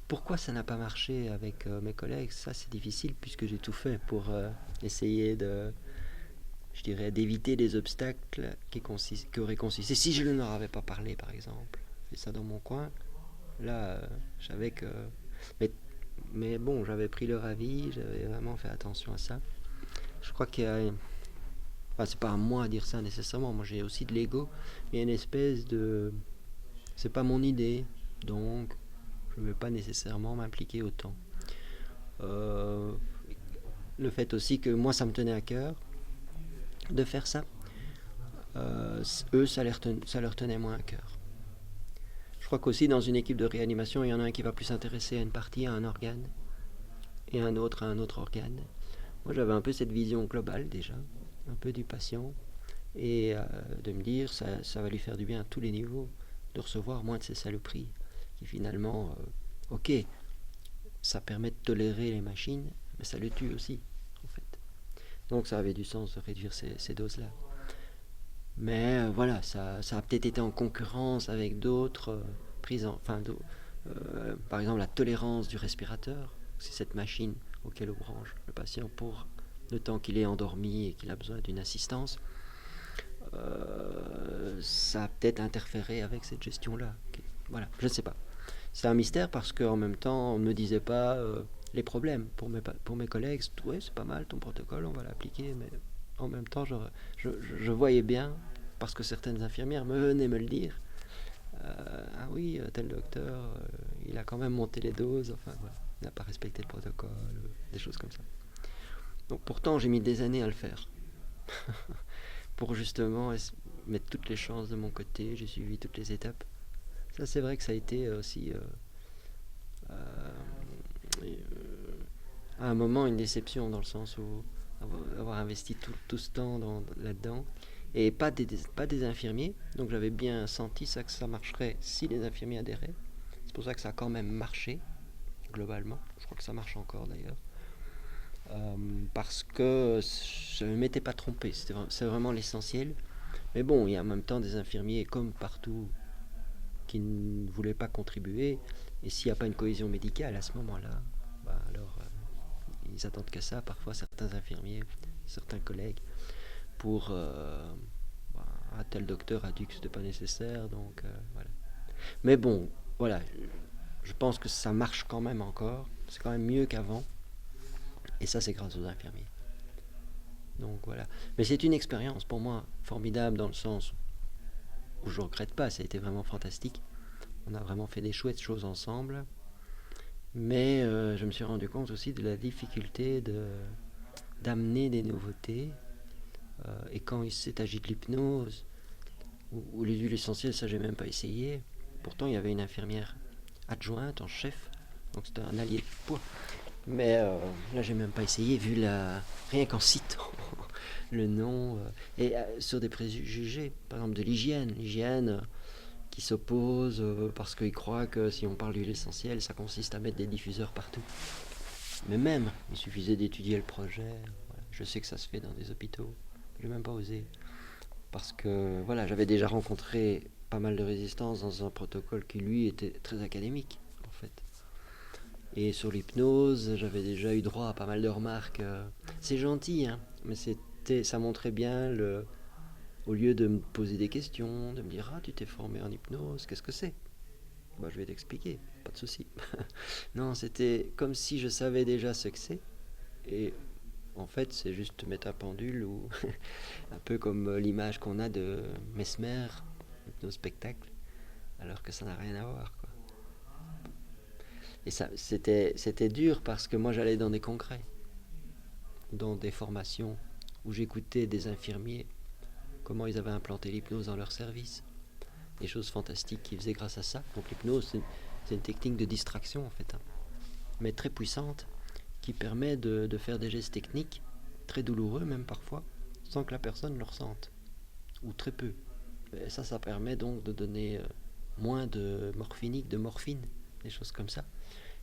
pourquoi ça n'a pas marché avec mes collègues? Ça, c'est difficile puisque j'ai tout fait pour essayer d'éviter des obstacles qui auraient consisté. Si je ne leur avais pas parlé, par exemple, fait ça dans mon coin, là, je savais que. Mais bon, j'avais pris leur avis, j'avais vraiment fait attention à ça. Je crois qu'il y a. Enfin, c'est pas à moi à dire ça nécessairement. Moi, j'ai aussi de l'ego. Il y a une espèce de. C'est pas mon idée, donc je ne vais pas nécessairement m'impliquer autant. Le fait aussi que moi, ça me tenait à cœur de faire ça. Eux, ça leur tenait moins à cœur. Je crois qu'aussi dans une équipe de réanimation, il y en a un qui va plus s'intéresser à une partie, à un organe, et un autre à un autre organe. Moi, j'avais un peu cette vision globale déjà, un peu du patient, et de me dire ça va lui faire du bien à tous les niveaux de recevoir moins de ces saloperies qui finalement, ok, ça permet de tolérer les machines, mais ça le tue aussi, en fait. Donc ça avait du sens de réduire ces doses-là. Mais voilà, ça a peut-être été en concurrence avec d'autres par exemple la tolérance du respirateur. C'est cette machine auquel on branche le patient pour le temps qu'il est endormi et qu'il a besoin d'une assistance. Ça a peut-être interféré avec cette gestion-là. Voilà, je ne sais pas. C'est un mystère parce qu'en même temps, on ne me disait pas les problèmes. Pour mes collègues, ouais, c'est pas mal ton protocole, on va l'appliquer, mais en même temps, je voyais bien, parce que certaines infirmières venaient me le dire, ah oui, tel docteur, il a quand même monté les doses, enfin voilà, il n'a pas respecté le protocole, des choses comme ça. Donc pourtant, j'ai mis des années à le faire. Pour justement mettre toutes les chances de mon côté, j'ai suivi toutes les étapes. Ça, c'est vrai que ça a été aussi à un moment une déception, dans le sens où avoir investi tout ce temps là-dedans, et pas des infirmiers. Donc j'avais bien senti ça, que ça marcherait si les infirmiers adhéraient. C'est pour ça que ça a quand même marché, globalement. Je crois que ça marche encore d'ailleurs. Parce que je ne m'étais pas trompé, c'est vraiment l'essentiel. Mais bon, il y a en même temps des infirmiers, comme partout, qui ne voulaient pas contribuer. Et s'il n'y a pas une cohésion médicale à ce moment-là, alors ils attendent que ça, parfois certains infirmiers, certains collègues, pour tel docteur a dit que ce n'était pas nécessaire, donc voilà. Mais bon, voilà, je pense que ça marche quand même encore, c'est quand même mieux qu'avant, et ça c'est grâce aux infirmiers. Donc voilà. Mais c'est une expérience pour moi formidable dans le sens où je ne regrette pas, ça a été vraiment fantastique. On a vraiment fait des chouettes choses ensemble. Mais je me suis rendu compte aussi de la difficulté d'amener des nouveautés. Et quand il s'agit de l'hypnose ou les huiles essentielles, ça j'ai même pas essayé. Pourtant il y avait une infirmière adjointe en chef, donc c'était un allié de poids. Mais là j'ai même pas essayé vu rien qu'en citant le nom et sur des préjugés, par exemple de l'hygiène qui s'oppose parce qu'ils croient que si on parle d'huile essentielle, ça consiste à mettre des diffuseurs partout. Mais même, il suffisait d'étudier le projet. Voilà. Je sais que ça se fait dans des hôpitaux. Je n'ai même pas osé. Parce que voilà, j'avais déjà rencontré pas mal de résistance dans un protocole qui, lui, était très académique, en fait. Et sur l'hypnose, j'avais déjà eu droit à pas mal de remarques. C'est gentil, hein, mais ça montrait bien au lieu de me poser des questions, de me dire « Ah, tu t'es formé en hypnose, qu'est-ce que c'est ?» Je vais t'expliquer, pas de souci. Non, c'était comme si je savais déjà ce que c'est. Et en fait, c'est juste mettre un pendule ou un peu comme l'image qu'on a de Mesmer, nos spectacles, alors que ça n'a rien à voir, quoi. Et ça, c'était dur parce que moi, j'allais dans des congrès, dans des formations où j'écoutais des infirmiers comment ils avaient implanté l'hypnose dans leur service. Des choses fantastiques qu'ils faisaient grâce à ça. Donc l'hypnose, c'est une technique de distraction en fait, hein, mais très puissante, qui permet de faire des gestes techniques, très douloureux même parfois, sans que la personne le ressente, ou très peu. Et ça permet donc de donner moins de morphinique, de morphine, des choses comme ça,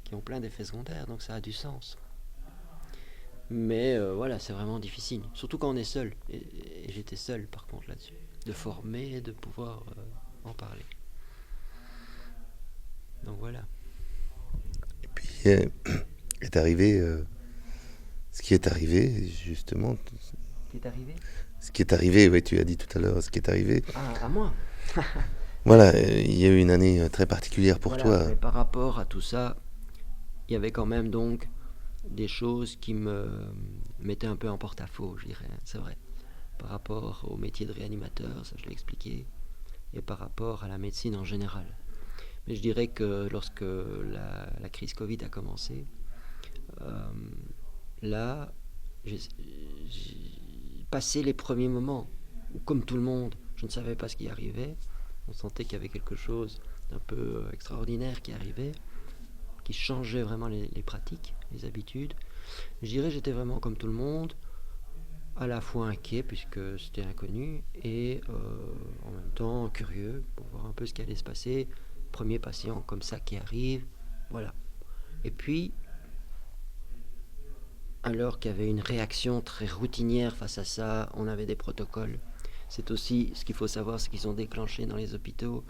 qui ont plein d'effets secondaires, donc ça a du sens. Mais voilà, c'est vraiment difficile, surtout quand on est seul, et j'étais seul par contre là-dessus, de former, de pouvoir en parler. Donc voilà. Et puis est arrivé ce qui est arrivé, justement. Qui est arrivé ? Ce qui est arrivé, oui, tu as dit tout à l'heure, ce qui est arrivé. Ah, à moi. Voilà, il y a eu une année très particulière pour toi. Mais par rapport à tout ça, il y avait quand même donc des choses qui me mettaient un peu en porte-à-faux, je dirais, c'est vrai. Par rapport au métier de réanimateur, ça je l'ai expliqué, et par rapport à la médecine en général. Mais je dirais que lorsque la crise Covid a commencé, là, j'ai passé les premiers moments où, comme tout le monde, je ne savais pas ce qui arrivait. On sentait qu'il y avait quelque chose d'un peu extraordinaire qui arrivait, qui changeait vraiment les pratiques, les habitudes. Je dirais que j'étais vraiment comme tout le monde, à la fois inquiet puisque c'était inconnu et en même temps curieux pour voir un peu ce qui allait se passer. Premier patient comme ça qui arrive, voilà. Et puis, alors qu'il y avait une réaction très routinière face à ça, on avait des protocoles. C'est aussi ce qu'il faut savoir, c'est qu'ils ont déclenché dans les hôpitaux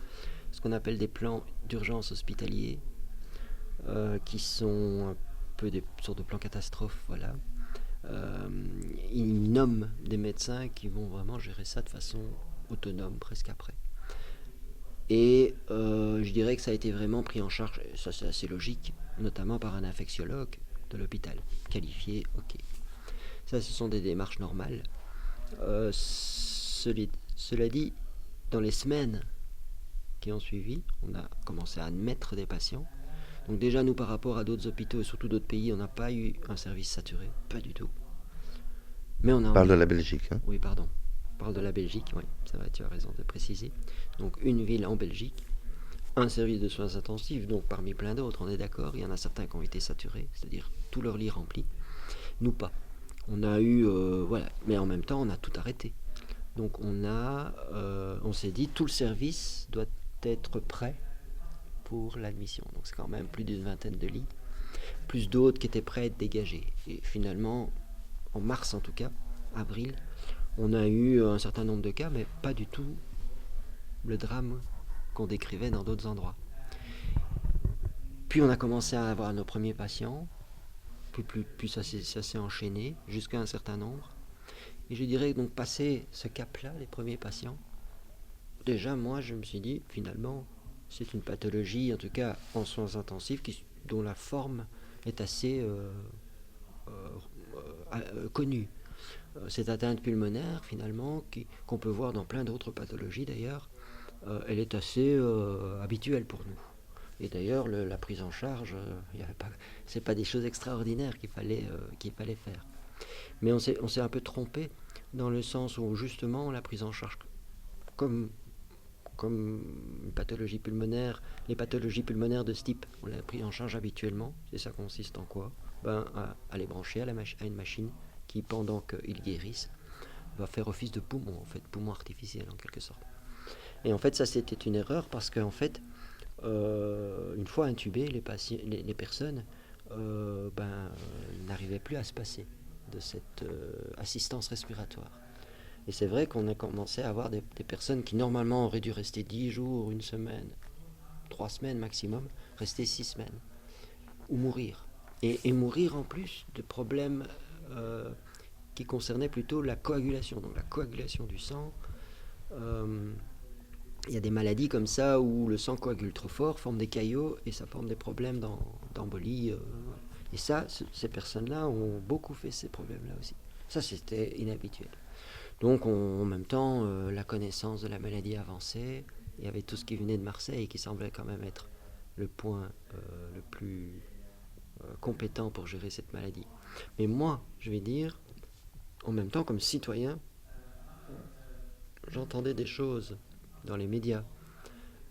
ce qu'on appelle des plans d'urgence hospitaliers, qui sont un peu des sortes de plans catastrophes, voilà. Ils nomment des médecins qui vont vraiment gérer ça de façon autonome, presque après. Et je dirais que ça a été vraiment pris en charge, et ça c'est assez logique, notamment par un infectiologue de l'hôpital, qualifié, ok. Ça, ce sont des démarches normales. Cela dit, dans les semaines qui ont suivi, on a commencé à admettre des patients. Donc déjà, nous, par rapport à d'autres hôpitaux et surtout d'autres pays, on n'a pas eu un service saturé, pas du tout. Mais on parle de la Belgique. Hein. Oui, pardon. On parle de la Belgique, oui, c'est vrai, tu as raison de préciser. Donc une ville en Belgique, un service de soins intensifs, donc parmi plein d'autres, on est d'accord, il y en a certains qui ont été saturés, c'est-à-dire tous leurs lits remplis, nous pas. On a eu, voilà, mais en même temps, on a tout arrêté. Donc on s'est dit, tout le service doit être prêt pour l'admission. Donc c'est quand même plus d'une vingtaine de lits, plus d'autres qui étaient prêts à être dégagés. Et finalement, en mars en tout cas, avril, On a eu un certain nombre de cas, mais pas du tout le drame qu'on décrivait dans d'autres endroits. Puis on a commencé à avoir nos premiers patients, puis ça s'est enchaîné jusqu'à un certain nombre. Et je dirais donc passer ce cap-là, les premiers patients, déjà moi je me suis dit finalement c'est une pathologie, en tout cas en soins intensifs, dont la forme est assez connue. Cette atteinte pulmonaire finalement, qu'on peut voir dans plein d'autres pathologies d'ailleurs, elle est assez habituelle pour nous. Et d'ailleurs, la prise en charge, c'est pas des choses extraordinaires qu'il fallait faire. Mais on s'est un peu trompé dans le sens où justement la prise en charge, comme une pathologie pulmonaire, les pathologies pulmonaires de ce type, on l'a pris en charge habituellement. Et ça consiste en quoi? À les brancher à une machine qui, pendant qu'ils guérissent, va faire office de poumon, en fait, poumon artificiel en quelque sorte. Et en fait, ça c'était une erreur parce qu'en fait, une fois intubés, les personnes n'arrivaient plus à se passer de cette assistance respiratoire. Et c'est vrai qu'on a commencé à avoir des personnes qui normalement auraient dû rester 10 jours, une semaine, 3 semaines maximum, rester 6 semaines, ou mourir. Et mourir en plus de problèmes qui concernaient plutôt la coagulation, donc la coagulation du sang. Il y a des maladies comme ça où le sang coagule trop fort, forme des caillots et ça forme des problèmes d'embolie. Et ça, ces personnes-là ont beaucoup fait ces problèmes-là aussi. Ça, c'était inhabituel. Donc, en même temps, la connaissance de la maladie avançait. Il y avait tout ce qui venait de Marseille qui semblait quand même être le point le plus compétent pour gérer cette maladie. Mais moi, je vais dire, en même temps, comme citoyen, j'entendais des choses dans les médias.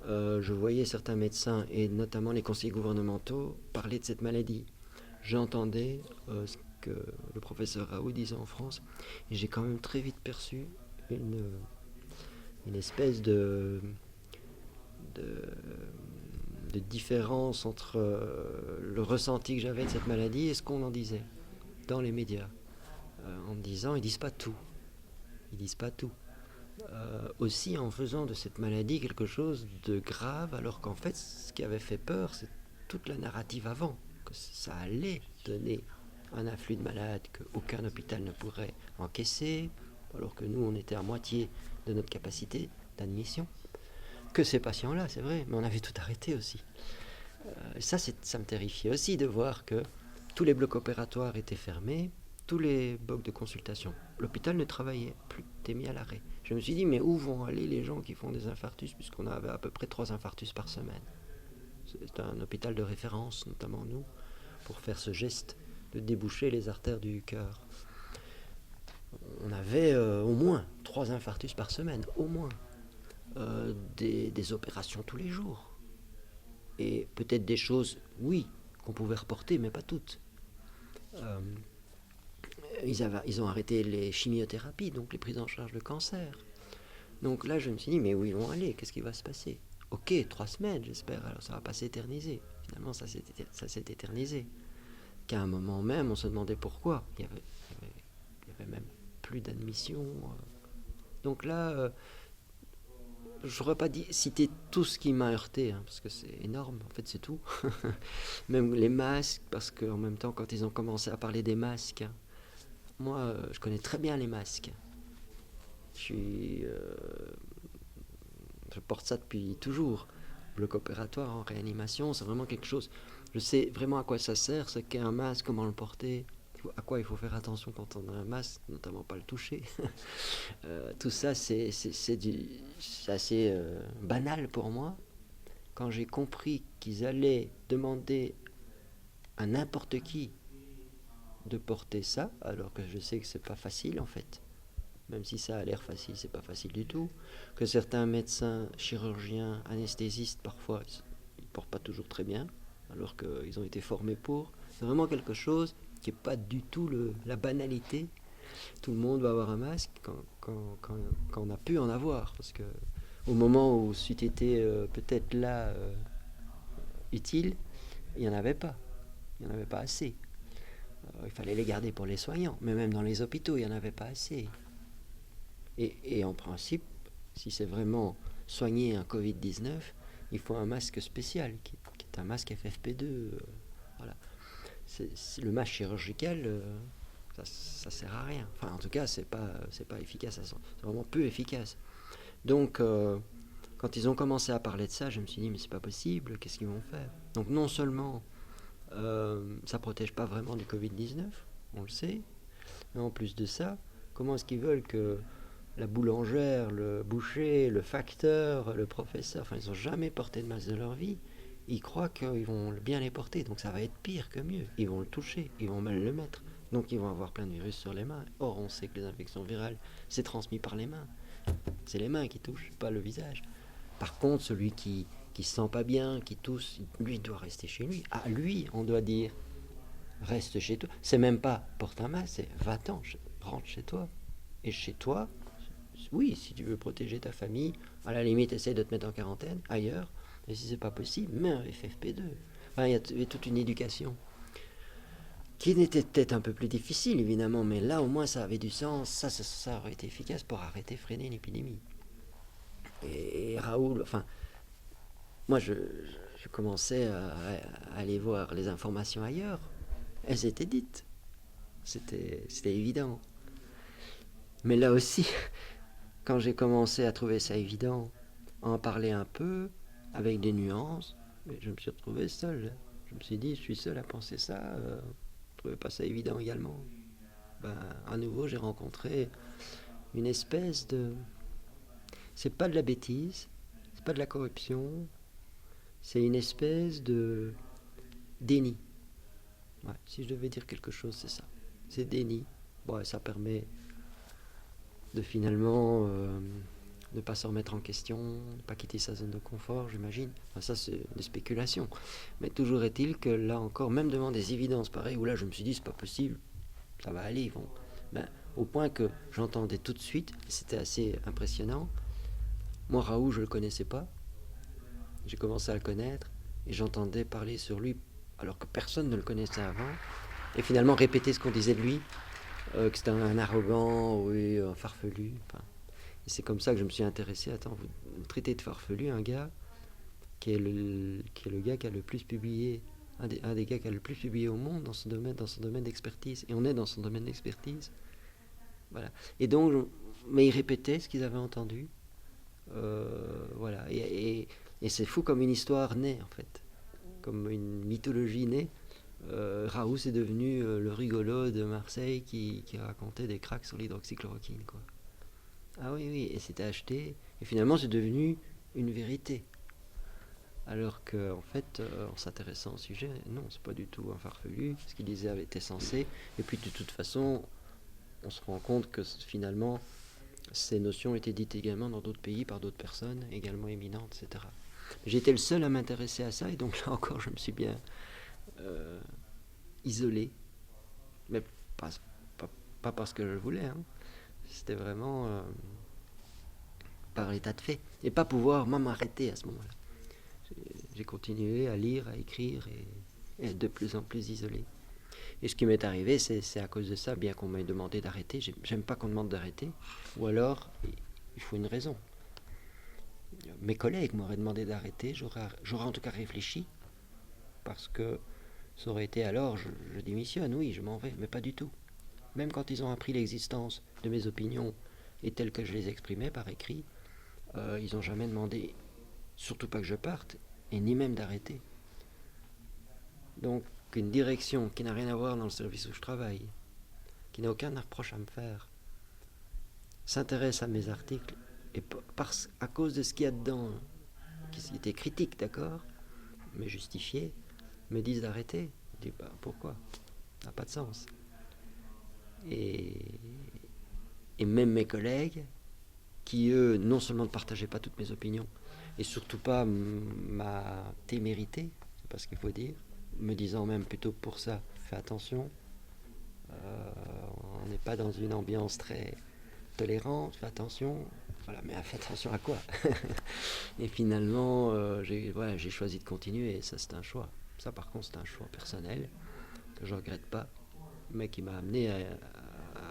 Je voyais certains médecins et notamment les conseillers gouvernementaux parler de cette maladie. J'entendais ce que le professeur Raoult disait en France et j'ai quand même très vite perçu une espèce de différence entre le ressenti que j'avais de cette maladie et ce qu'on en disait dans les médias. En me disant, ils disent pas tout. Ils disent pas tout. Aussi en faisant de cette maladie quelque chose de grave, alors qu'en fait, ce qui avait fait peur, c'est toute la narrative avant, que ça allait donner un afflux de malades qu'aucun hôpital ne pourrait encaisser, alors que nous, on était à moitié de notre capacité d'admission. Que ces patients-là, c'est vrai, mais on avait tout arrêté aussi. Ça me terrifiait aussi de voir que tous les blocs opératoires étaient fermés, tous les blocs de consultation. L'hôpital ne travaillait plus, était mis à l'arrêt. Je me suis dit, mais où vont aller les gens qui font des infarctus, puisqu'on avait à peu près 3 infarctus par semaine. C'est un hôpital de référence, notamment nous, pour faire ce geste de déboucher les artères du cœur. On avait au moins 3 infarctus par semaine, au moins. Des opérations tous les jours. Et peut-être des choses, oui, qu'on pouvait reporter, mais pas toutes. Ils ont arrêté les chimiothérapies, donc les prises en charge de cancer. Donc là, je me suis dit, mais où ils vont aller? Qu'est-ce qui va se passer? Ok, 3 semaines, j'espère, alors ça va pas s'éterniser. Finalement, ça s'est éternisé. Qu'à un moment même, on se demandait pourquoi. Il y avait même plus d'admission. Donc là, je n'aurais pas citer tout ce qui m'a heurté, hein, parce que c'est énorme, en fait c'est tout. Même les masques, parce qu'en même temps, quand ils ont commencé à parler des masques, moi je connais très bien les masques. Je porte ça depuis toujours. Bloc opératoire en réanimation, c'est vraiment quelque chose. Je sais vraiment à quoi ça sert, ce qu'est un masque, comment le porter, à quoi il faut faire attention quand on a un masque, notamment pas le toucher. Tout ça, c'est assez banal pour moi. Quand j'ai compris qu'ils allaient demander à n'importe qui de porter ça, alors que je sais que c'est pas facile en fait, même si ça a l'air facile, c'est pas facile du tout, que certains médecins, chirurgiens, anesthésistes, parfois, ils portent pas toujours très bien, alors qu'ils ont été formés pour. C'est vraiment quelque chose qui n'est pas du tout la banalité. Tout le monde va avoir un masque quand on a pu en avoir, parce que au moment où c'eût été peut-être là utile, il n'y en avait pas. Il n'y en avait pas assez. Il fallait les garder pour les soignants, mais même dans les hôpitaux, il n'y en avait pas assez. Et en principe, si c'est vraiment soigner un Covid-19, il faut un masque spécial, qui est un masque FFP2. Voilà. Le masque chirurgical, ça sert à rien. Enfin, en tout cas, c'est pas efficace. C'est vraiment peu efficace. Donc, quand ils ont commencé à parler de ça, je me suis dit, mais c'est pas possible, qu'est-ce qu'ils vont faire? Donc, non seulement ça protège pas vraiment du Covid-19, on le sait, mais en plus de ça, comment est-ce qu'ils veulent que la boulangère, le boucher, le facteur, le professeur, enfin, ils n'ont jamais porté de masque de leur vie. Ils croient qu'ils vont bien les porter, donc ça va être pire que mieux. Ils vont le toucher, ils vont mal le mettre, donc ils vont avoir plein de virus sur les mains. Or, on sait que les infections virales, c'est transmis par les mains. C'est les mains qui touchent, pas le visage. Par contre, celui qui se sent pas bien, qui tousse, lui doit rester chez lui. À lui, on doit dire, reste chez toi. C'est même pas porte un masque, c'est va-t'en, rentre chez toi. Et chez toi, oui, si tu veux protéger ta famille, à la limite, essaye de te mettre en quarantaine ailleurs. Et si c'est pas possible, mets un FFP2. Enfin, il y a toute une éducation qui n'était peut-être un peu plus difficile, évidemment, mais là, au moins, ça avait du sens. Ça aurait été efficace pour arrêter, freiner l'épidémie. Et Raoul, enfin, moi, je commençais à aller voir les informations ailleurs. Elles étaient dites. C'était évident. Mais là aussi, quand j'ai commencé à trouver ça évident, à en parler un peu, avec des nuances, mais je me suis retrouvé seul. Je me suis dit, je suis seul à penser ça. Je ne trouvais pas ça évident également. Ben, à nouveau, j'ai rencontré une espèce de... C'est pas de la bêtise, c'est pas de la corruption, c'est une espèce de déni. Ouais, si je devais dire quelque chose, c'est ça. C'est déni. Bon, ça permet de finalement ne pas se remettre en question, ne pas quitter sa zone de confort, j'imagine. Enfin, ça, c'est des spéculations. Mais toujours est-il que là encore, même devant des évidences pareilles, où là je me suis dit, c'est pas possible, ça va aller, ils vont... Ben, au point que j'entendais tout de suite, c'était assez impressionnant. Moi, Raoult, je le connaissais pas. J'ai commencé à le connaître et j'entendais parler sur lui alors que personne ne le connaissait avant. Et finalement, répéter ce qu'on disait de lui, que c'était un arrogant, oui, un farfelu. Enfin, et c'est comme ça que je me suis intéressé. Attends, vous traitez de farfelu un gars qui est le gars qui a le plus publié, un des gars qui a le plus publié au monde dans son domaine d'expertise. Et on est dans son domaine d'expertise. Voilà. Et donc, mais ils répétaient ce qu'ils avaient entendu. Voilà. Et c'est fou comme une histoire naît, en fait. Comme une mythologie naît. Raoult est devenu le rigolo de Marseille qui racontait des cracks sur l'hydroxychloroquine, quoi. Ah oui, oui, et c'était acheté. Et finalement, c'est devenu une vérité. Alors qu'en fait, en s'intéressant au sujet, non, c'est pas du tout un farfelu. Ce qu'il disait avait été censé. Et puis, de toute façon, on se rend compte que finalement, ces notions étaient dites également dans d'autres pays par d'autres personnes, également éminentes, etc. J'étais le seul à m'intéresser à ça, et donc là encore, je me suis bien isolé. Mais pas parce que je le voulais, hein. C'était vraiment par l'état de fait. Et pas pouvoir m'arrêter à ce moment-là. J'ai continué à lire, à écrire et être de plus en plus isolé. Et ce qui m'est arrivé, c'est à cause de ça, bien qu'on m'ait demandé d'arrêter. J'aime pas qu'on demande d'arrêter. Ou alors, il faut une raison. Mes collègues m'auraient demandé d'arrêter, j'aurais en tout cas réfléchi, parce que ça aurait été alors, je démissionne, oui, je m'en vais, mais pas du tout. Même quand ils ont appris l'existence de mes opinions et telles que je les exprimais par écrit, ils n'ont jamais demandé, surtout pas que je parte, et ni même d'arrêter. Donc, une direction qui n'a rien à voir dans le service où je travaille, qui n'a aucun reproche à me faire, s'intéresse à mes articles, et à cause de ce qu'il y a dedans, qui était critique, d'accord, mais justifié, me disent d'arrêter. Je dis, bah, pourquoi? Ça n'a pas de sens. Et même mes collègues, qui eux, non seulement ne partageaient pas toutes mes opinions, et surtout pas ma témérité, c'est pas ce qu'il faut dire, me disant même plutôt pour ça, fais attention, on n'est pas dans une ambiance très tolérante, fais attention. Voilà, mais fais attention à quoi? Et finalement, j'ai choisi de continuer, et ça c'est un choix. Ça par contre c'est un choix personnel, que je regrette pas, mais qui m'a amené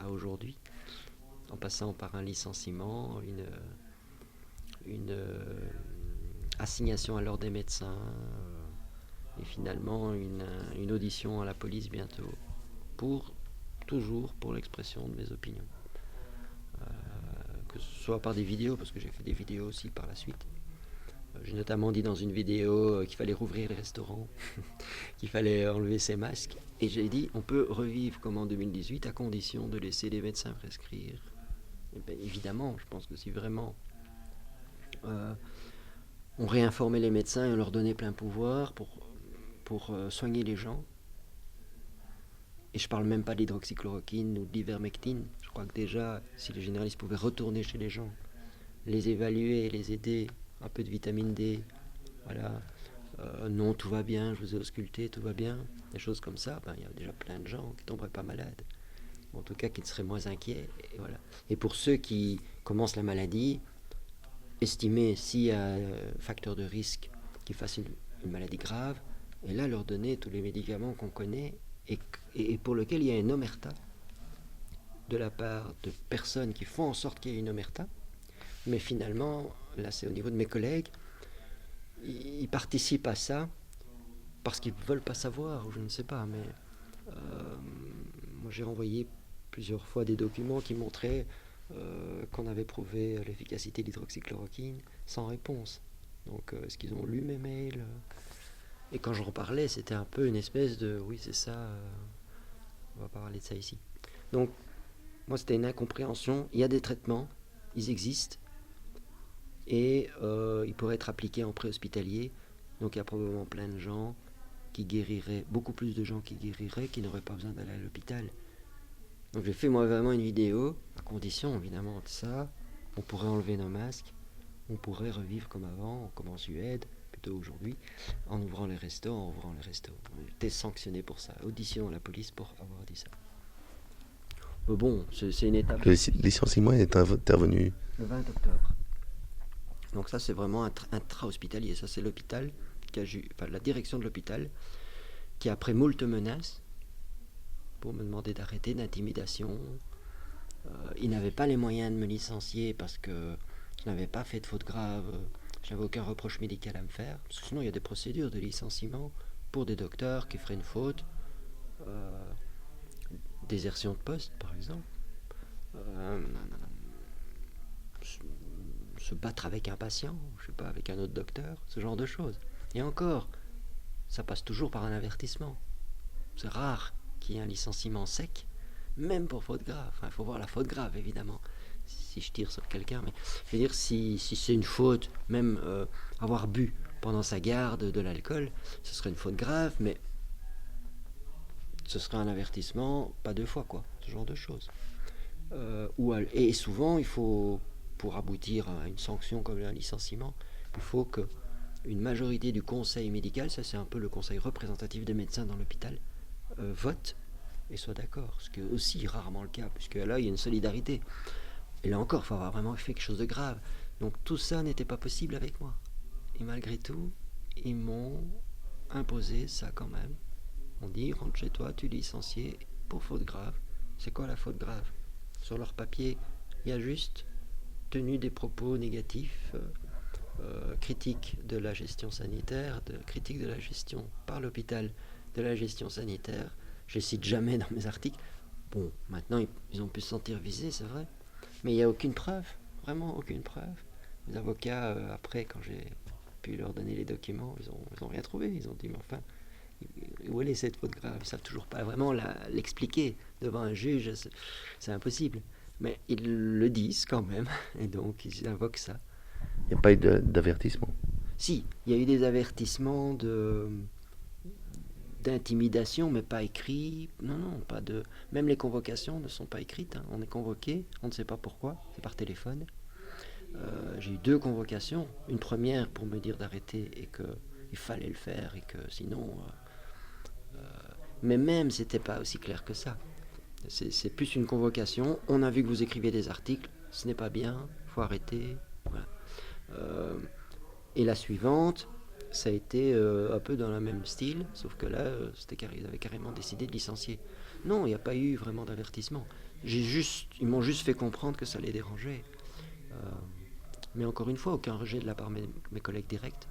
à aujourd'hui. en passant par un licenciement, une assignation à l'ordre des médecins, et finalement une audition à la police bientôt, toujours pour l'expression de mes opinions. Que ce soit par des vidéos, parce que j'ai fait des vidéos aussi par la suite. J'ai notamment dit dans une vidéo qu'il fallait rouvrir les restaurants, qu'il fallait enlever ses masques. Et j'ai dit, on peut revivre comme en 2018 à condition de laisser les médecins prescrire. Et bien, évidemment, je pense que si vraiment on réinformait les médecins et on leur donnait plein pouvoir pour soigner les gens, et je parle même pas d'hydroxychloroquine ou de l'ivermectine, je crois que déjà, si les généralistes pouvaient retourner chez les gens, les évaluer, les aider, un peu de vitamine D, voilà, non, tout va bien, je vous ai ausculté, tout va bien, des choses comme ça, il y a déjà plein de gens qui tomberaient pas malades, ou en tout cas qui seraient moins inquiets, et voilà. Et pour ceux qui commencent la maladie, estimer s'il y a facteur de risque qu'ils fassent une maladie grave, et là leur donner tous les médicaments qu'on connaît, et pour lesquels il y a une omerta de la part de personnes qui font en sorte qu'il y ait une omerta, mais finalement, là c'est au niveau de mes collègues, ils participent à ça parce qu'ils ne veulent pas savoir, ou je ne sais pas, mais moi j'ai envoyé plusieurs fois des documents qui montraient qu'on avait prouvé l'efficacité de l'hydroxychloroquine sans réponse. Donc est-ce qu'ils ont lu mes mails? Et quand j'en parlais, c'était un peu une espèce de oui, c'est ça, on va pas parler de ça ici. Donc moi c'était une incompréhension. Il y a des traitements, ils existent, et ils pourraient être appliqués en préhospitalier. Donc il y a probablement plein de gens qui guériraient, beaucoup plus de gens qui guériraient, qui n'auraient pas besoin d'aller à l'hôpital. Donc j'ai fait moi vraiment une vidéo, à condition évidemment de ça, on pourrait enlever nos masques, on pourrait revivre comme avant, comme en Suède, plutôt aujourd'hui, en ouvrant les restos, en ouvrant les restos. On était sanctionné pour ça, audition à la police pour avoir dit ça. Mais bon, c'est une étape. Le licenciement est intervenu le 20 octobre. Donc ça c'est vraiment intra-hospitalier, ça c'est l'hôpital, la direction de l'hôpital, qui après moult menaces, pour me demander d'arrêter, d'intimidation. Ils n'avaient pas les moyens de me licencier parce que je n'avais pas fait de faute grave, je n'avais aucun reproche médical à me faire, parce que sinon il y a des procédures de licenciement pour des docteurs qui feraient une faute, désertion de poste par exemple, se battre avec un patient, je sais pas, avec un autre docteur, ce genre de choses. Et encore, ça passe toujours par un avertissement. C'est rare qu'il y ait un licenciement sec, même pour faute grave. Il faut voir la faute grave, évidemment, si je tire sur quelqu'un. Mais je veux dire, si c'est une faute, même avoir bu pendant sa garde de l'alcool, ce serait une faute grave, mais ce serait un avertissement, pas deux fois, quoi. Ce genre de choses. Et souvent, il faut, pour aboutir à une sanction comme un licenciement, il faut qu'une majorité du conseil médical, ça c'est un peu le conseil représentatif des médecins dans l'hôpital, vote et soit d'accord, ce qui est aussi rarement le cas, puisque là il y a une solidarité. Et là encore, il faut avoir vraiment fait quelque chose de grave. Donc tout ça n'était pas possible avec moi. Et malgré tout, ils m'ont imposé ça quand même. On dit, rentre chez toi, tu es licencié pour faute grave. C'est quoi la faute grave? Sur leur papier, il y a juste tenu des propos négatifs, critique de la gestion sanitaire, critique de la gestion par l'hôpital de la gestion sanitaire. Je les cite jamais dans mes articles. Bon, maintenant ils ont pu se sentir visés, c'est vrai, mais il n'y a aucune preuve, vraiment aucune preuve. Les avocats, après, quand j'ai pu leur donner les documents, ils ont rien trouvé. Ils ont dit, mais enfin, où est cette faute grave? Ils ne savent toujours pas vraiment l'expliquer devant un juge, c'est impossible. Mais ils le disent quand même, et donc ils invoquent ça. Il n'y a pas eu d'avertissement? Si, il y a eu des avertissements d'intimidation, mais pas écrits. Non, pas de. Même les convocations ne sont pas écrites. On est convoqué, on ne sait pas pourquoi, c'est par téléphone. J'ai eu 2 convocations. Une première pour me dire d'arrêter et qu'il fallait le faire, et que sinon. Mais même, c'était pas aussi clair que ça. C'est plus une convocation. On a vu que vous écrivez des articles, ce n'est pas bien, il faut arrêter. Voilà. Et la suivante, ça a été un peu dans le même style, sauf que là, ils avaient carrément décidé de licencier. Non, il n'y a pas eu vraiment d'avertissement. Ils m'ont juste fait comprendre que ça les dérangeait. Euh, mais encore une fois, aucun rejet de la part de mes collègues directs,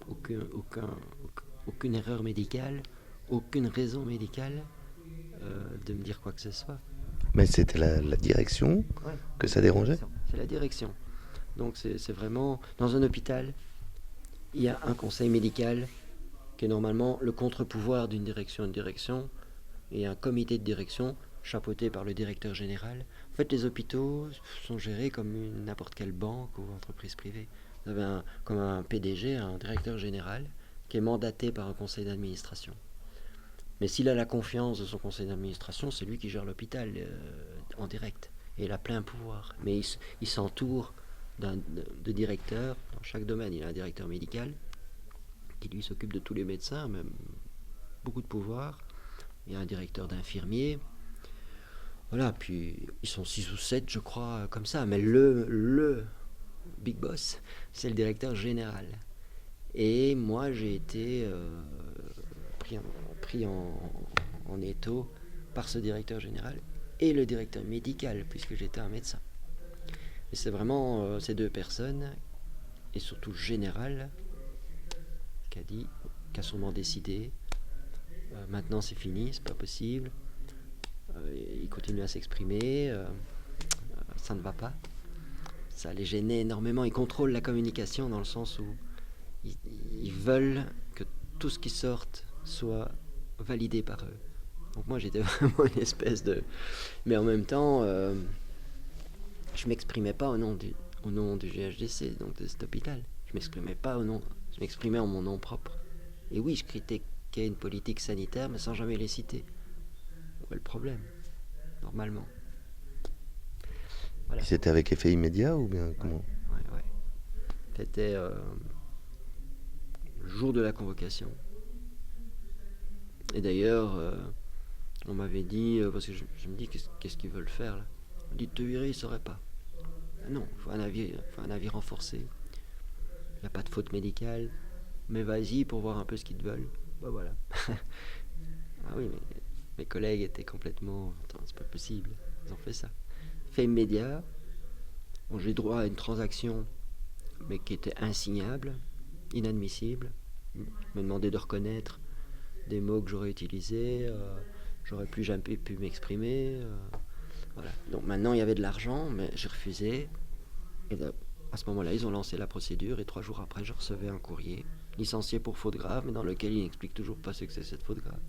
aucune erreur médicale, aucune raison médicale de me dire quoi que ce soit. Mais c'était la direction Ouais, que ça dérangeait. c'est la direction. Donc c'est vraiment, dans un hôpital, il y a un conseil médical qui est normalement le contre-pouvoir d'une direction à une direction, et un comité de direction chapeauté par le directeur général. En fait, les hôpitaux sont gérés comme n'importe quelle banque ou entreprise privée. Vous avez comme un PDG, un directeur général, qui est mandaté par un conseil d'administration. Mais s'il a la confiance de son conseil d'administration, c'est lui qui gère l'hôpital en direct. Et il a plein pouvoir. Mais il s'entoure de directeurs dans chaque domaine. Il a un directeur médical qui lui s'occupe de tous les médecins, même beaucoup de pouvoir. Il y a un directeur d'infirmiers. Voilà, puis ils sont 6 ou 7, je crois, comme ça. Mais le big boss, c'est le directeur général. Et moi, j'ai été pris en étau par ce directeur général et le directeur médical, puisque j'étais un médecin. Et c'est vraiment ces deux personnes, et surtout le général, qui a sûrement décidé, maintenant c'est fini, c'est pas possible. Il continue à s'exprimer, ça ne va pas. Ça les gênait énormément. Ils contrôlent la communication dans le sens où ils veulent que tout ce qui sorte soit validé par eux. Donc moi j'étais vraiment une espèce de... Mais en même temps, je m'exprimais pas au nom du GHDC, donc de cet hôpital. Je m'exprimais pas au nom... Je m'exprimais en mon nom propre. Et oui, je critiquais une politique sanitaire, mais sans jamais les citer. Où est le problème, normalement? Voilà. C'était avec effet immédiat ou bien comment? Ouais. C'était le jour de la convocation. Et d'ailleurs, on m'avait dit, parce que je me dis, qu'est-ce qu'ils veulent faire là? On dit de te virer, ils ne sauraient pas. Ah non, il faut un avis renforcé. Il n'y a pas de faute médicale, mais vas-y pour voir un peu ce qu'ils te veulent. Bah voilà. Ah oui, mais mes collègues étaient complètement... Attends, c'est pas possible, ils ont fait ça. Fait immédiat, bon, j'ai droit à une transaction, mais qui était insignable, inadmissible. Ils me demandaient de reconnaître des mots que j'aurais utilisés, j'aurais plus jamais pu m'exprimer. Voilà. Donc maintenant il y avait de l'argent, mais j'ai refusé. Et à ce moment-là, ils ont lancé la procédure et 3 jours après, je recevais un courrier licencié pour faute grave, mais dans lequel ils n'expliquent toujours pas ce que c'est cette faute grave.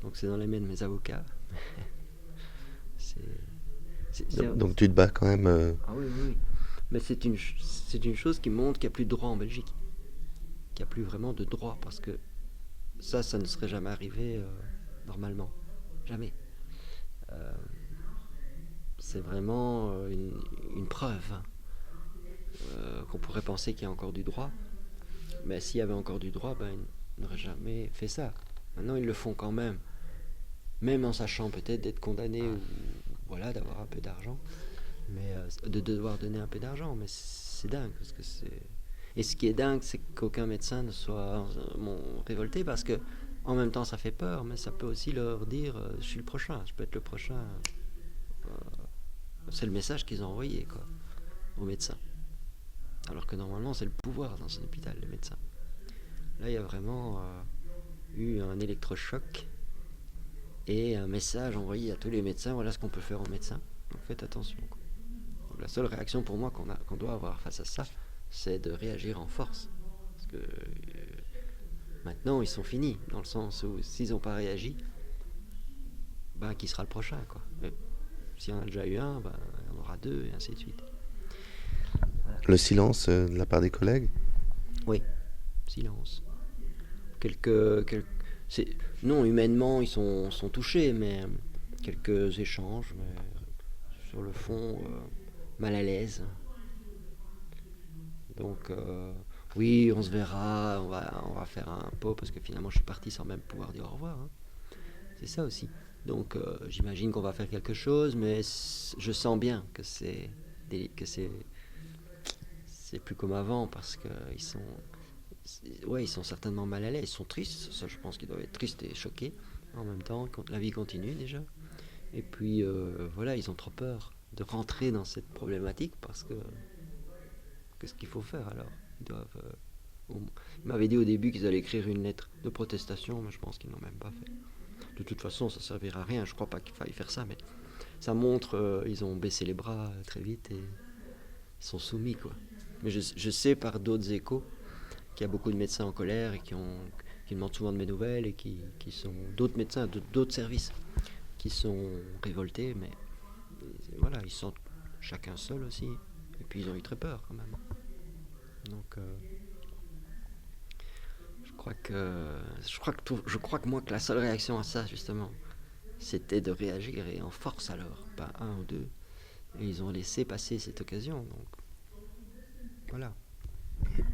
Donc c'est dans les mains de mes avocats. Donc tu te bats quand même. Ah oui. Mais c'est une chose qui montre qu'il n'y a plus de droit en Belgique. Qu'il n'y a plus vraiment de droit, parce que ça ne serait jamais arrivé normalement. Jamais. C'est vraiment une preuve qu'on pourrait penser qu'il y a encore du droit. Mais s'il y avait encore du droit, ils n'auraient jamais fait ça. Maintenant, ils le font quand même. Même en sachant peut-être d'être condamné ou voilà, d'avoir un peu d'argent. Mais de devoir donner un peu d'argent. Mais c'est dingue. Parce que c'est... Et ce qui est dingue, c'est qu'aucun médecin ne soit révolté, parce que en même temps, ça fait peur, mais ça peut aussi leur dire je suis le prochain, je peux être le prochain. C'est le message qu'ils ont envoyé, quoi, aux médecins. Alors que normalement, c'est le pouvoir dans un hôpital, les médecins. Là, il y a vraiment eu un électrochoc et un message envoyé à tous les médecins, voilà ce qu'on peut faire aux médecins. Donc faites attention, quoi. Donc, la seule réaction pour moi qu'on doit avoir face à ça, c'est de réagir en force. Parce que maintenant, ils sont finis, dans le sens où s'ils n'ont pas réagi, qui sera le prochain, quoi. Mais s'il y en a déjà eu un, il y en aura 2, et ainsi de suite. Voilà. Le silence de la part des collègues? Oui, silence. Non, humainement, ils sont touchés, mais quelques échanges, mais sur le fond, mal à l'aise. Donc, oui, on se verra, on va faire un pot, parce que finalement, je suis parti sans même pouvoir dire au revoir. Hein. C'est ça aussi. Donc, j'imagine qu'on va faire quelque chose, mais je sens bien que c'est plus comme avant, parce qu'ils sont... Ouais, ils sont certainement mal à l'aise, ils sont tristes, ça je pense qu'ils doivent être tristes et choqués. En même temps, la vie continue déjà. Et puis, voilà, ils ont trop peur de rentrer dans cette problématique parce que qu'est-ce qu'il faut faire alors? Ils doivent. Ils m'avaient dit au début qu'ils allaient écrire une lettre de protestation, mais je pense qu'ils n'ont même pas fait. De toute façon, ça servira à rien. Je crois pas qu'il faille faire ça, mais ça montre, ils ont baissé les bras très vite et ils sont soumis, quoi. Mais je sais par d'autres échos qu'il y a beaucoup de médecins en colère et qui demandent souvent de mes nouvelles et qui sont d'autres médecins, d'autres services qui sont révoltés, mais voilà, ils sont chacun seul aussi. Et puis ils ont eu très peur quand même. Donc je crois que moi que la seule réaction à ça justement, c'était de réagir et en force alors, pas un ou deux. Et ils ont laissé passer cette occasion. Donc voilà.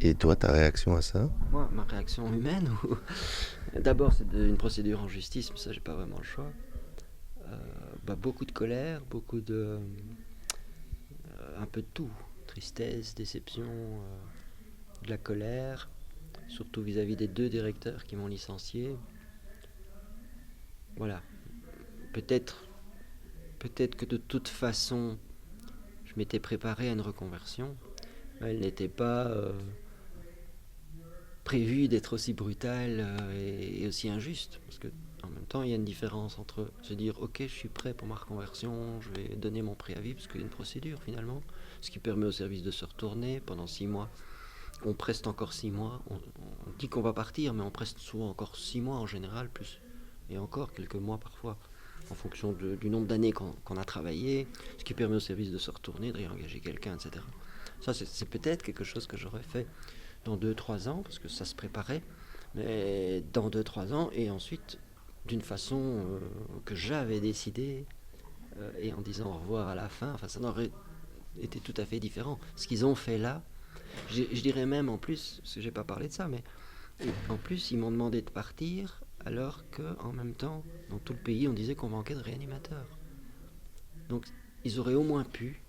Et toi, ta réaction à ça? Moi, ma réaction humaine, d'abord c'est une procédure en justice, mais ça j'ai pas vraiment le choix. Beaucoup de colère, beaucoup de un peu de tout, tristesse, déception, de la colère, surtout vis-à-vis des 2 directeurs qui m'ont licencié. Voilà. Peut-être que de toute façon, je m'étais préparé à une reconversion. Elle n'était pas prévue d'être aussi brutale et aussi injuste. Parce que en même temps, il y a une différence entre se dire ok, je suis prêt pour ma reconversion, je vais donner mon préavis, parce qu'il y a une procédure finalement, ce qui permet au service de se retourner pendant 6 mois. On preste encore 6 mois. On dit qu'on va partir, mais on preste souvent encore 6 mois en général, plus et encore quelques mois parfois, en fonction du nombre d'années qu'on a travaillé, ce qui permet au service de se retourner, de réengager quelqu'un, etc. Ça, c'est peut-être quelque chose que j'aurais fait dans 2-3 ans, parce que ça se préparait, mais dans 2-3 ans, et ensuite, d'une façon que j'avais décidé, et en disant au revoir à la fin, enfin, ça n'aurait été tout à fait différent. Ce qu'ils ont fait là, je dirais même en plus, parce que j'ai pas parlé de ça, mais en plus ils m'ont demandé de partir alors qu'en même temps, dans tout le pays, on disait qu'on manquait de réanimateurs. Donc ils auraient au moins pu,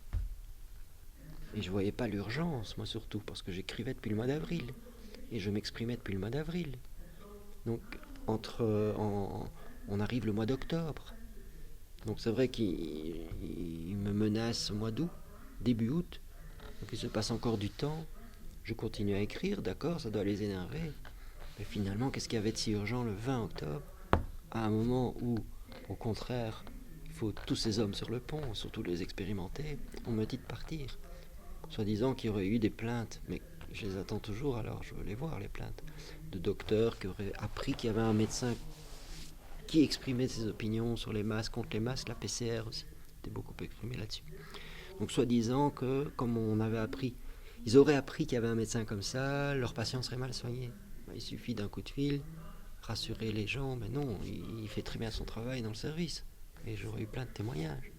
et je voyais pas l'urgence, moi surtout, parce que j'écrivais depuis le mois d'avril, et je m'exprimais depuis le mois d'avril. Donc on arrive le mois d'octobre. Donc c'est vrai qu'ils me menacent au mois d'août, début août. Donc il se passe encore du temps. Je continue à écrire, d'accord, ça doit les énerver. Mais finalement, qu'est-ce qu'il y avait de si urgent le 20 octobre, à un moment où, au contraire, il faut tous ces hommes sur le pont, surtout les expérimentés, on me dit de partir. Soi-disant qu'il y aurait eu des plaintes, mais je les attends toujours, alors je veux les voir, les plaintes, de docteurs qui auraient appris qu'il y avait un médecin qui exprimait ses opinions sur les masques, contre les masques, la PCR aussi, était beaucoup exprimé là-dessus. Donc soi-disant que, comme on avait appris, ils auraient appris qu'il y avait un médecin comme ça, leur patient serait mal soigné. Il suffit d'un coup de fil, rassurer les gens, mais non, il fait très bien son travail dans le service. Et j'aurais eu plein de témoignages.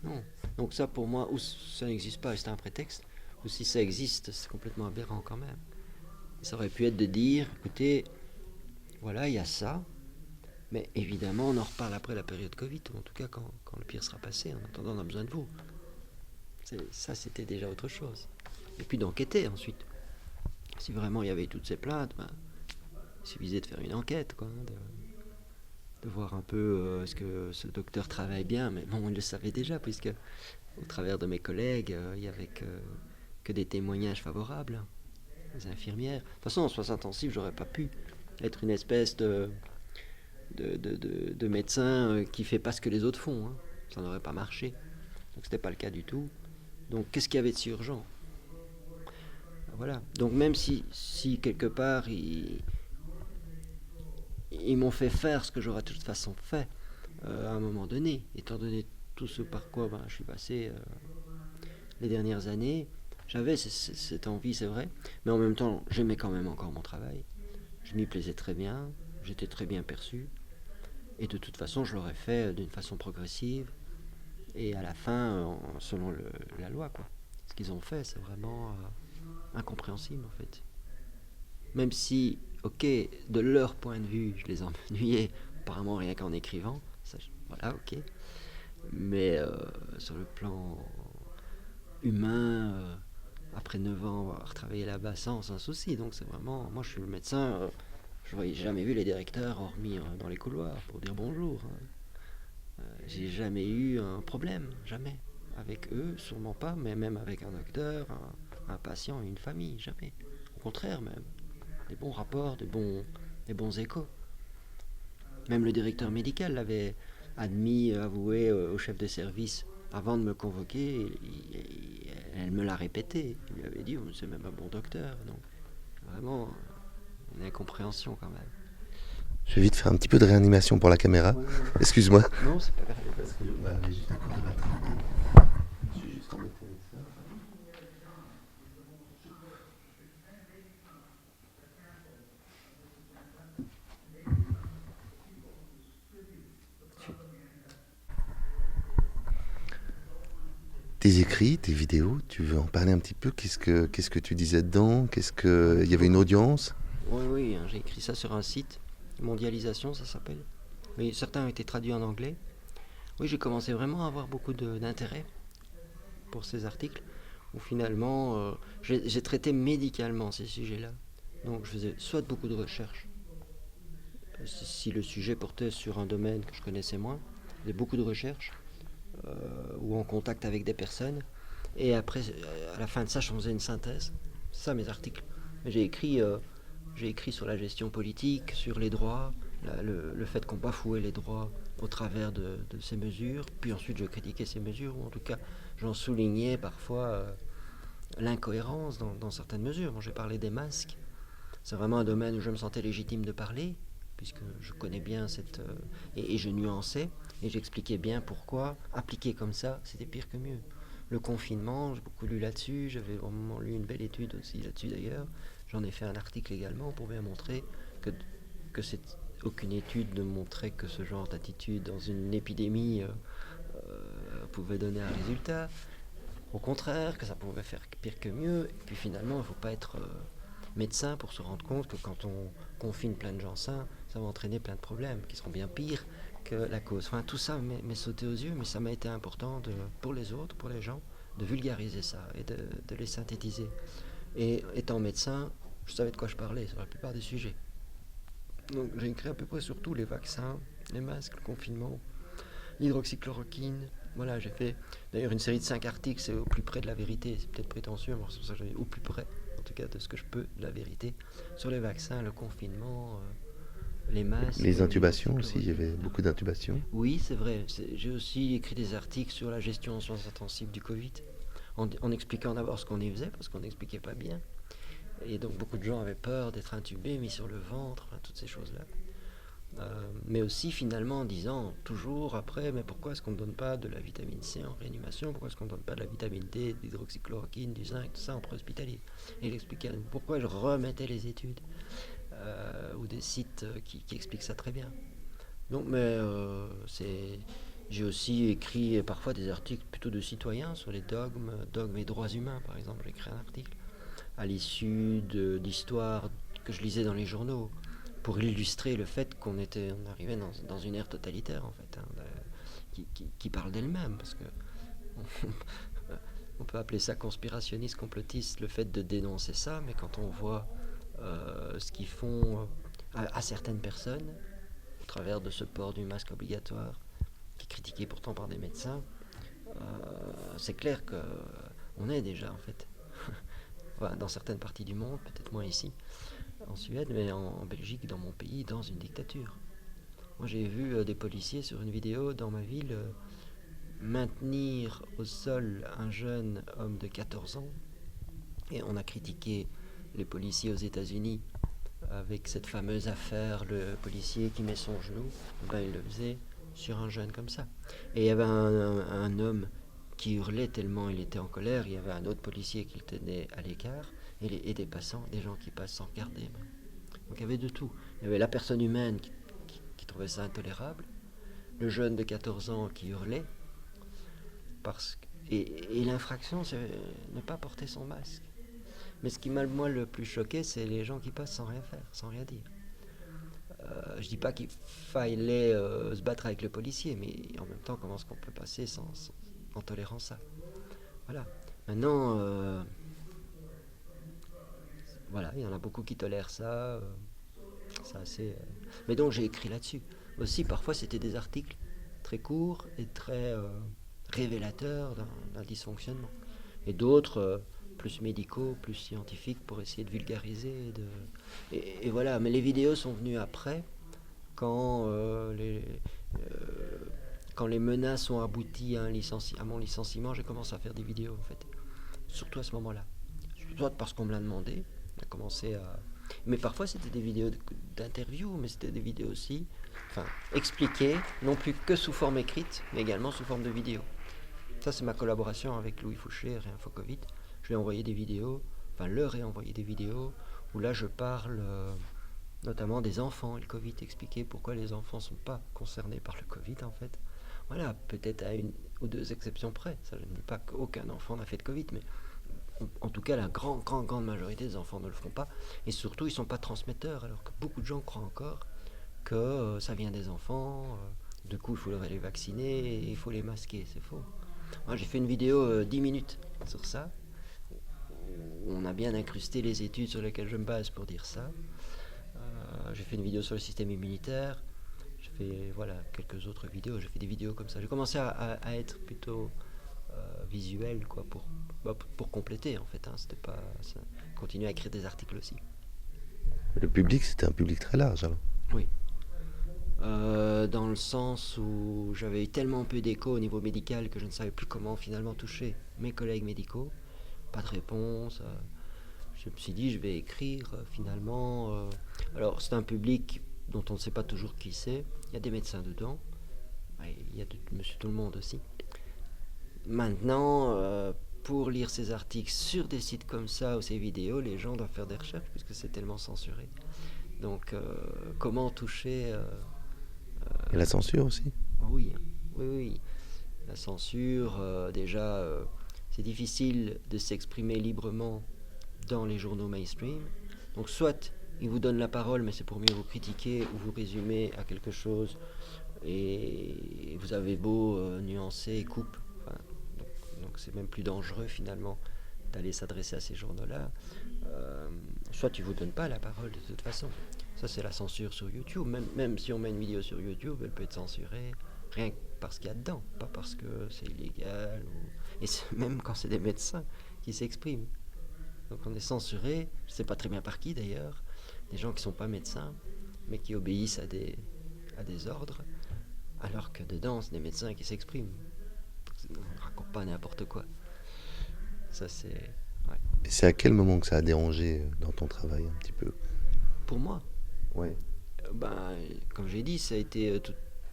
Non. Donc ça pour moi, ou ça n'existe pas et c'est un prétexte, ou si ça existe, c'est complètement aberrant quand même. Et ça aurait pu être de dire, écoutez, voilà, il y a ça, mais évidemment on en reparle après la période Covid, ou en tout cas quand le pire sera passé, en attendant on a besoin de vous. Ça c'était déjà autre chose. Et puis d'enquêter ensuite. Si vraiment il y avait toutes ces plaintes, il suffisait de faire une enquête, quoi, de voir un peu est-ce que ce docteur travaille bien, mais bon, on le savait déjà, puisque au travers de mes collègues, il n'y avait que des témoignages favorables, des infirmières. De toute façon, en soins intensifs, j'aurais pas pu être une espèce de médecin qui fait pas ce que les autres font, hein. Ça n'aurait pas marché. Donc c'était pas le cas du tout. Donc qu'est-ce qu'il y avait de si urgent? Voilà. Donc même si quelque part ils m'ont fait faire ce que j'aurais de toute façon fait à un moment donné, étant donné tout ce par quoi je suis passé les dernières années, j'avais cette envie, c'est vrai, mais en même temps j'aimais quand même encore mon travail, je m'y plaisais très bien, j'étais très bien perçu, et de toute façon je l'aurais fait d'une façon progressive, et à la fin selon la loi, quoi. Ce qu'ils ont fait, c'est vraiment incompréhensible en fait. Même si, ok, de leur point de vue, je les ennuyais apparemment rien qu'en écrivant, ça, voilà, ok. Mais sur le plan humain, après 9 ans, avoir travaillé là-bas sans souci. Donc c'est vraiment, moi je suis le médecin, je voyais jamais vu les directeurs hormis dans les couloirs pour dire bonjour. j'ai jamais eu un problème, jamais. Avec eux, sûrement pas, mais même avec un docteur, un patient, une famille, jamais. Au contraire même, des bons rapports, des bons échos. Même le directeur médical l'avait admis, avoué au chef de service avant de me convoquer. Elle me l'a répété. Il lui avait dit, oh, c'est même un bon docteur. Donc vraiment, une incompréhension quand même. Je vais vite faire un petit peu de réanimation pour la caméra. Ouais. Excuse-moi. Non, c'est pas grave. Parce que j'ai juste un coup de batterie. Je suis juste embêté avec ça. Tes écrits, tes vidéos, tu veux en parler un petit peu? Qu'est-ce que tu disais dedans? Il y avait une audience? Oui, j'ai écrit ça sur un site. Mondialisation, ça s'appelle. Mais certains ont été traduits en anglais. Oui, j'ai commencé vraiment à avoir beaucoup d'intérêt pour ces articles, où finalement, j'ai traité médicalement ces sujets-là. Donc je faisais soit beaucoup de recherches, si le sujet portait sur un domaine que je connaissais moins, je faisais beaucoup de recherches, ou en contact avec des personnes, et après, à la fin de ça, je faisais une synthèse. C'est ça mes articles. J'ai écrit sur la gestion politique, sur les droits, le fait qu'on bafouait les droits au travers de ces mesures, puis ensuite je critiquais ces mesures, ou en tout cas j'en soulignais parfois l'incohérence dans certaines mesures. Bon, j'ai parlé des masques, c'est vraiment un domaine où je me sentais légitime de parler, puisque je connais bien et je nuançais, et j'expliquais bien pourquoi, appliqué comme ça, c'était pire que mieux. Le confinement, j'ai beaucoup lu là-dessus, j'avais vraiment lu une belle étude aussi là-dessus d'ailleurs, j'en ai fait un article également pour bien montrer que aucune étude ne montrait que ce genre d'attitude dans une épidémie pouvait donner un résultat. Au contraire, que ça pouvait faire pire que mieux. Et puis finalement, il ne faut pas être médecin pour se rendre compte que quand on confine plein de gens sains, ça va entraîner plein de problèmes qui seront bien pires que la cause. Enfin, tout ça m'est sauté aux yeux, mais ça m'a été important pour les autres, pour les gens, de vulgariser ça et de les synthétiser. Et étant médecin, je savais de quoi je parlais sur la plupart des sujets. Donc j'ai écrit à peu près sur tout, les vaccins, les masques, le confinement, l'hydroxychloroquine. Voilà, j'ai fait d'ailleurs une série de 5 articles, c'est au plus près de la vérité, c'est peut-être prétentieux, mais c'est pour ça que j'ai au plus près, en tout cas de ce que je peux, de la vérité, sur les vaccins, le confinement, les masques. Les intubations aussi, il y avait beaucoup d'intubations. Oui, c'est vrai, j'ai aussi écrit des articles sur la gestion en soins intensifs du Covid, en expliquant d'abord ce qu'on y faisait, parce qu'on n'expliquait pas bien. Et donc beaucoup de gens avaient peur d'être intubés, mis sur le ventre, enfin, toutes ces choses-là. Mais aussi finalement en disant toujours après, mais pourquoi est-ce qu'on ne donne pas de la vitamine C en réanimation, pourquoi est-ce qu'on ne donne pas de la vitamine D, de l'hydroxychloroquine, du zinc, tout ça en pré-hospitalier. Et j'expliquais pourquoi je remettais les études ou des sites qui expliquent ça très bien. Donc, mais j'ai aussi écrit parfois des articles plutôt de citoyens sur les dogmes et droits humains, par exemple. J'ai écrit un article à l'issue d'histoires que je lisais dans les journaux, pour illustrer le fait qu'on arrivait dans une ère totalitaire, en fait, qui parle d'elle-même, parce que on peut appeler ça conspirationniste, complotiste, le fait de dénoncer ça, mais quand on voit ce qu'ils font à certaines personnes, au travers de ce port du masque obligatoire, qui est critiqué pourtant par des médecins, c'est clair qu'on est déjà, en fait, voilà, dans certaines parties du monde, peut-être moins ici, en Suède, mais en Belgique, dans mon pays, dans une dictature. Moi, j'ai vu des policiers sur une vidéo dans ma ville maintenir au sol un jeune homme de 14 ans. Et on a critiqué les policiers aux États-Unis avec cette fameuse affaire, le policier qui met son genou, ben, il le faisait sur un jeune comme ça. Et il y avait un homme qui hurlait tellement il était en colère, il y avait un autre policier qui le tenait à l'écart, et des passants, des gens qui passent sans regarder. Donc il y avait de tout. Il y avait la personne humaine qui trouvait ça intolérable, le jeune de 14 ans qui hurlait, et l'infraction, c'est ne pas porter son masque. Mais ce qui m'a moi le plus choqué, c'est les gens qui passent sans rien faire, sans rien dire. Je dis pas qu'il fallait se battre avec le policier, mais en même temps, comment est-ce qu'on peut passer en tolérant ça? Voilà. Maintenant, voilà, il y en a beaucoup qui tolèrent ça. C'est assez. Mais donc j'ai écrit là-dessus. Aussi, parfois, c'était des articles très très courts et très révélateurs d'un dysfonctionnement. Et d'autres plus médicaux, plus scientifiques pour essayer de vulgariser. Et voilà, mais les vidéos sont venues après, quand, quand les menaces ont abouti à mon licenciement, j'ai commencé à faire des vidéos en fait. Surtout à ce moment-là. Soit parce qu'on me l'a demandé, on a commencé à... Mais parfois c'était des vidéos d'interview, mais c'était des vidéos aussi, enfin, expliquées, non plus que sous forme écrite, mais également sous forme de vidéo. Ça, c'est ma collaboration avec Louis Fouché et Réinfo Covid. Je lui ai envoyé des vidéos, enfin leur ai envoyé des vidéos, où là je parle notamment des enfants et le Covid, expliquer pourquoi les enfants ne sont pas concernés par le Covid en fait. Voilà, peut-être à une ou deux exceptions près. Ça, je ne dis pas qu'aucun enfant n'a fait de Covid, mais en tout cas, la grande majorité des enfants ne le feront pas. Et surtout, ils ne sont pas transmetteurs, alors que beaucoup de gens croient encore que ça vient des enfants. Du coup, il faut les vacciner et il faut les masquer. C'est faux. Moi, j'ai fait une vidéo 10 minutes sur ça. On a bien incrusté les études sur lesquelles je me base pour dire ça. J'ai fait une vidéo sur le système immunitaire. J'ai fait quelques autres vidéos. J'ai fait des vidéos comme ça. J'ai commencé à être plutôt visuel quoi, pour compléter en fait. C'était pas ça. Continuer à écrire des articles aussi. Le public, c'était un public très large alors. Oui. Dans le sens où j'avais eu tellement peu d'écho au niveau médical que je ne savais plus comment finalement toucher mes collègues médicaux. Pas de réponse. Je me suis dit, je vais écrire finalement. Alors, c'est un public dont on ne sait pas toujours qui c'est. Il y a des médecins dedans. Il y a monsieur tout le monde aussi. Maintenant, pour lire ces articles sur des sites comme ça ou ces vidéos, les gens doivent faire des recherches puisque c'est tellement censuré. Donc, comment toucher Et la censure aussi. Oui, oui. La censure, déjà, c'est difficile de s'exprimer librement dans les journaux mainstream. Donc, soit ils vous donnent la parole, mais c'est pour mieux vous critiquer ou vous résumer à quelque chose, et vous avez beau nuancer et coupe. Enfin, donc, c'est même plus dangereux finalement d'aller s'adresser à ces journaux-là. Soit ils ne vous donnent pas la parole de toute façon. Ça, c'est la censure sur YouTube. Même si on met une vidéo sur YouTube, elle peut être censurée rien que parce qu'il y a dedans, pas parce que c'est illégal. Et même quand c'est des médecins qui s'expriment. Donc on est censuré, je ne sais pas très bien par qui d'ailleurs, des gens qui ne sont pas médecins, mais qui obéissent à des ordres, alors que dedans, c'est des médecins qui s'expriment. On ne raconte pas n'importe quoi. Ça, c'est... Ouais. Et c'est à quel moment que ça a dérangé dans ton travail un petit peu? Pour moi, ouais. Comme j'ai dit, ça a été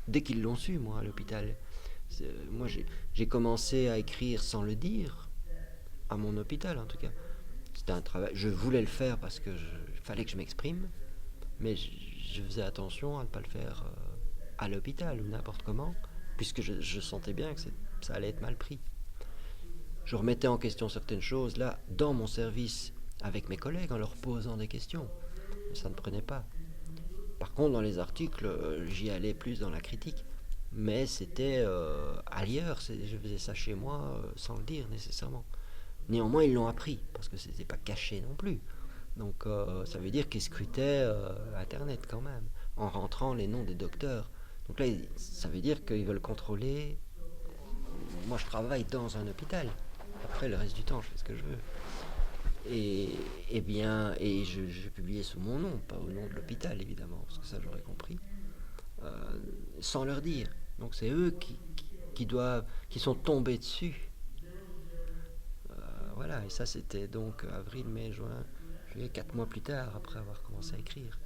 dès qu'ils l'ont su, moi, à l'hôpital. Moi, j'ai commencé à écrire sans le dire, à mon hôpital en tout cas. C'était un travail, je voulais le faire parce que fallait que je m'exprime, mais je faisais attention à ne pas le faire à l'hôpital ou n'importe comment, puisque je sentais bien que ça allait être mal pris. Je remettais en question certaines choses, là, dans mon service, avec mes collègues, en leur posant des questions. Mais ça ne prenait pas. Par contre, dans les articles, j'y allais plus dans la critique. Mais c'était ailleurs, je faisais ça chez moi sans le dire nécessairement. Néanmoins, ils l'ont appris, parce que c'était pas caché non plus. Donc ça veut dire qu'ils scrutaient Internet quand même, en rentrant les noms des docteurs. Donc là, ça veut dire qu'ils veulent contrôler. Moi, je travaille dans un hôpital. Après, le reste du temps, je fais ce que je veux. Et je publiais sous mon nom, pas au nom de l'hôpital, évidemment, parce que ça, j'aurais compris. Sans leur dire. Donc c'est eux qui sont tombés dessus. Voilà, et ça, c'était donc avril, mai, juin, juillet, 4 mois plus tard, après avoir commencé à écrire.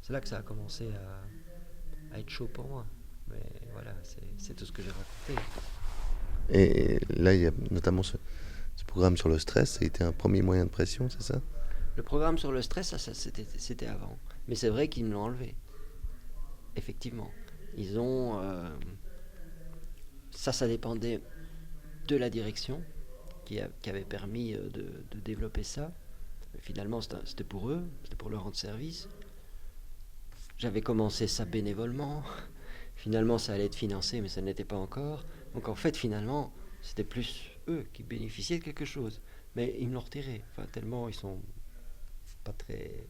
C'est là que ça a commencé à être chaud pour moi. Mais voilà, c'est tout ce que j'ai raconté. Et là, il y a notamment ce programme sur le stress, ça a été un premier moyen de pression, c'est ça? Le programme sur le stress, ça c'était avant. Mais c'est vrai qu'ils me l'ont enlevé. Effectivement. Ils ont... ça dépendait de la direction qui avait permis de développer ça. Finalement, c'était pour eux, c'était pour leur rendre service. J'avais commencé ça bénévolement. Finalement, ça allait être financé, mais ça ne l'était pas encore. Donc en fait, finalement, c'était plus eux qui bénéficiaient de quelque chose. Mais ils me l'ont retiré. Enfin, tellement ils sont pas très...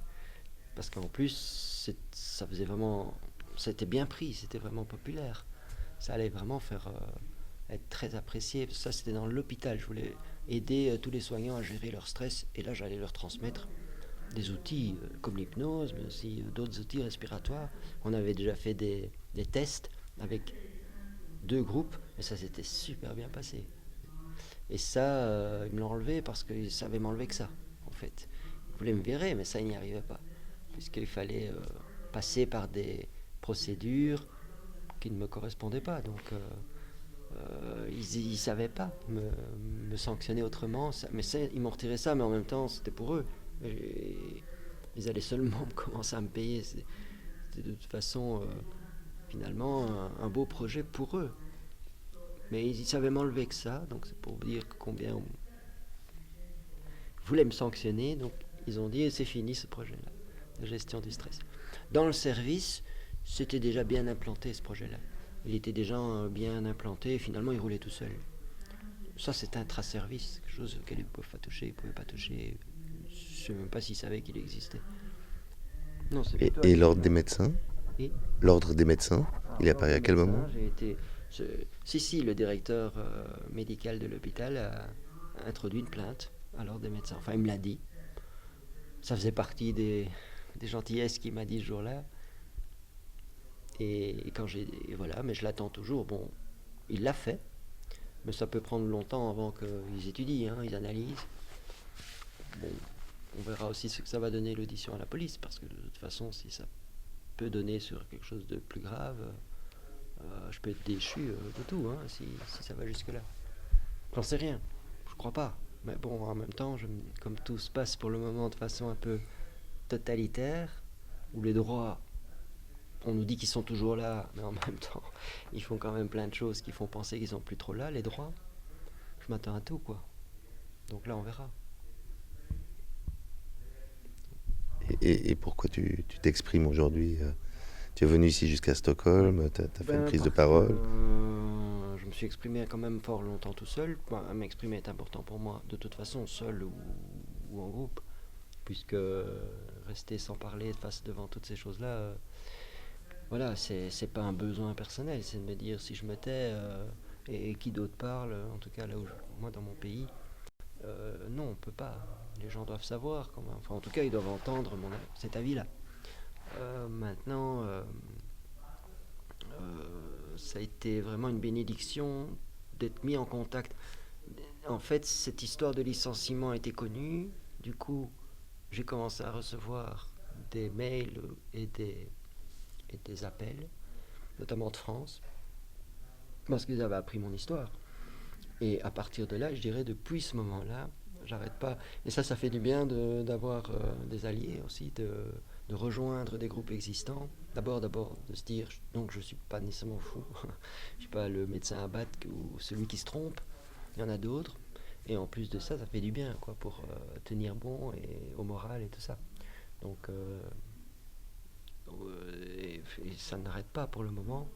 Parce qu'en plus, ça faisait vraiment... C'était bien pris, c'était vraiment populaire. ça allait vraiment faire être très apprécié. Ça, c'était dans l'hôpital. Je voulais aider tous les soignants à gérer leur stress. Et là, j'allais leur transmettre des outils comme l'hypnose, mais aussi d'autres outils respiratoires. On avait déjà fait des tests avec 2 groupes, et ça s'était super bien passé. Et ça, ils me l'ont enlevé parce qu'ils savaient m'enlever que ça, en fait. Ils voulaient me virer, mais ça, ils n'y arrivaient pas. Puisqu'il fallait passer par des procédures qui ne me correspondaient pas. Donc, ils ne savaient pas me sanctionner autrement. Mais ils m'ont retiré ça, mais en même temps, c'était pour eux. Et ils allaient seulement commencer à me payer. C'était de toute façon, finalement, un beau projet pour eux. Mais ils savaient m'enlever que ça, donc c'est pour vous dire combien ils voulaient me sanctionner. Donc ils ont dit c'est fini ce projet-là, de gestion du stress. Dans le service, c'était déjà bien implanté ce projet-là. Il était déjà bien implanté et finalement il roulait tout seul. Ça c'est intra-service, quelque chose auquel ils ne pouvaient pas toucher, ils ne pouvaient pas toucher. Je ne sais même pas s'ils savaient qu'il existait. Non, c'est et l'ordre des médecins L'ordre des médecins, il est apparu à quel moment? J'ai été... Si, le directeur médical de l'hôpital a introduit une plainte à l'ordre des médecins. Enfin, il me l'a dit. Ça faisait partie des gentillesses qu'il m'a dit ce jour-là. Et voilà, mais je l'attends toujours. Bon, il l'a fait, mais ça peut prendre longtemps avant qu'ils étudient, ils analysent. Bon, on verra aussi ce que ça va donner l'audition à la police, parce que de toute façon, si ça peut donner sur quelque chose de plus grave, je peux être déchu de tout, si ça va jusque-là. J'en sais rien, je crois pas. Mais bon, en même temps, comme tout se passe pour le moment de façon un peu totalitaire, où les droits, on nous dit qu'ils sont toujours là, mais en même temps, ils font quand même plein de choses qui font penser qu'ils sont plus trop là, les droits. Je m'attends à tout, quoi. Donc là, on verra. Et pourquoi tu t'exprimes aujourd'hui? Tu es venu ici jusqu'à Stockholm, tu as fait une prise de parole? Je me suis exprimé quand même fort longtemps tout seul. M'exprimer est important pour moi, de toute façon, seul ou en groupe. Puisque rester sans parler face devant toutes ces choses-là, voilà, c'est pas un besoin personnel, c'est de me dire si je me tais et qui d'autre parle, en tout cas là où moi dans mon pays, non, on peut pas. Les gens doivent savoir, enfin en tout cas ils doivent entendre cet avis-là. Maintenant, ça a été vraiment une bénédiction d'être mis en contact. En fait, cette histoire de licenciement était connue. Du coup, j'ai commencé à recevoir des mails et des appels, notamment de France, parce qu'ils avaient appris mon histoire. Et à partir de là, je dirais, depuis ce moment-là, j'arrête pas. Et ça fait du bien d'avoir des alliés aussi, de rejoindre des groupes existants. D'abord de se dire, donc je suis pas nécessairement fou, je suis pas le médecin à battre ou celui qui se trompe, il y en a d'autres. Et en plus de ça, ça fait du bien, quoi, pour tenir bon et au moral et tout ça. Donc, et ça n'arrête pas pour le moment,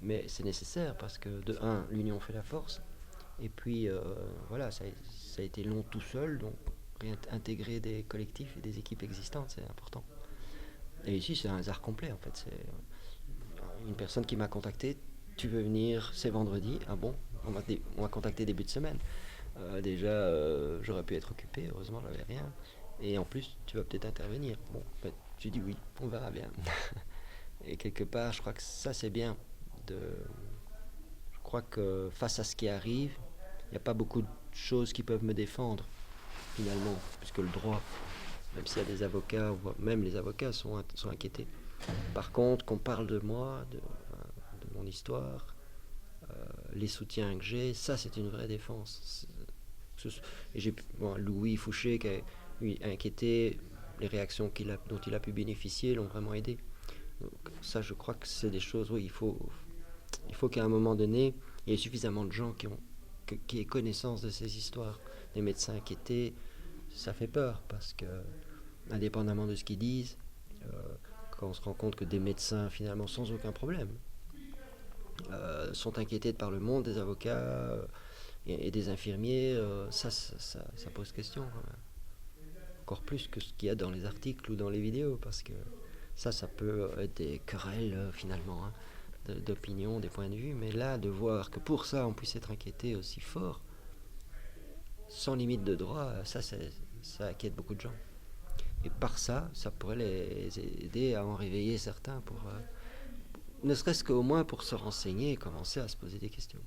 mais c'est nécessaire parce que de un, l'union fait la force. Et puis, voilà, ça a été long tout seul, donc réintégrer des collectifs et des équipes existantes, c'est important. Et ici, c'est un hasard complet, en fait. C'est une personne qui m'a contacté, tu veux venir, c'est vendredi, ah bon, on m'a contacté début de semaine. Déjà, j'aurais pu être occupé, heureusement, j'avais rien. Et en plus, tu vas peut-être intervenir. Bon, ben, j'ai dit oui, on verra bien. Et quelque part, je crois que ça, c'est bien. Je crois que face à ce qui arrive, il n'y a pas beaucoup de choses qui peuvent me défendre, finalement, puisque le droit, même s'il y a des avocats, même les avocats sont inquiétés. Par contre, qu'on parle de moi, de mon histoire, les soutiens que j'ai, ça c'est une vraie défense. Et Louis Fouché qui a inquiété, les réactions dont il a pu bénéficier l'ont vraiment aidé. Donc, ça, je crois que c'est des choses, oui, il faut qu'à un moment donné, il y ait suffisamment de gens qui aient connaissance de ces histoires. Les médecins inquiétés, ça fait peur parce que, indépendamment de ce qu'ils disent, quand on se rend compte que des médecins, finalement, sans aucun problème, sont inquiétés par le monde des avocats et des infirmiers, ça pose question. Encore plus que ce qu'il y a dans les articles ou dans les vidéos, parce que ça peut être des querelles finalement. d'opinion, des points de vue, mais là, de voir que pour ça, on puisse être inquiété aussi fort, sans limite de droit, ça inquiète beaucoup de gens. Et par ça, ça pourrait les aider à en réveiller certains, ne serait-ce qu'au moins pour se renseigner et commencer à se poser des questions.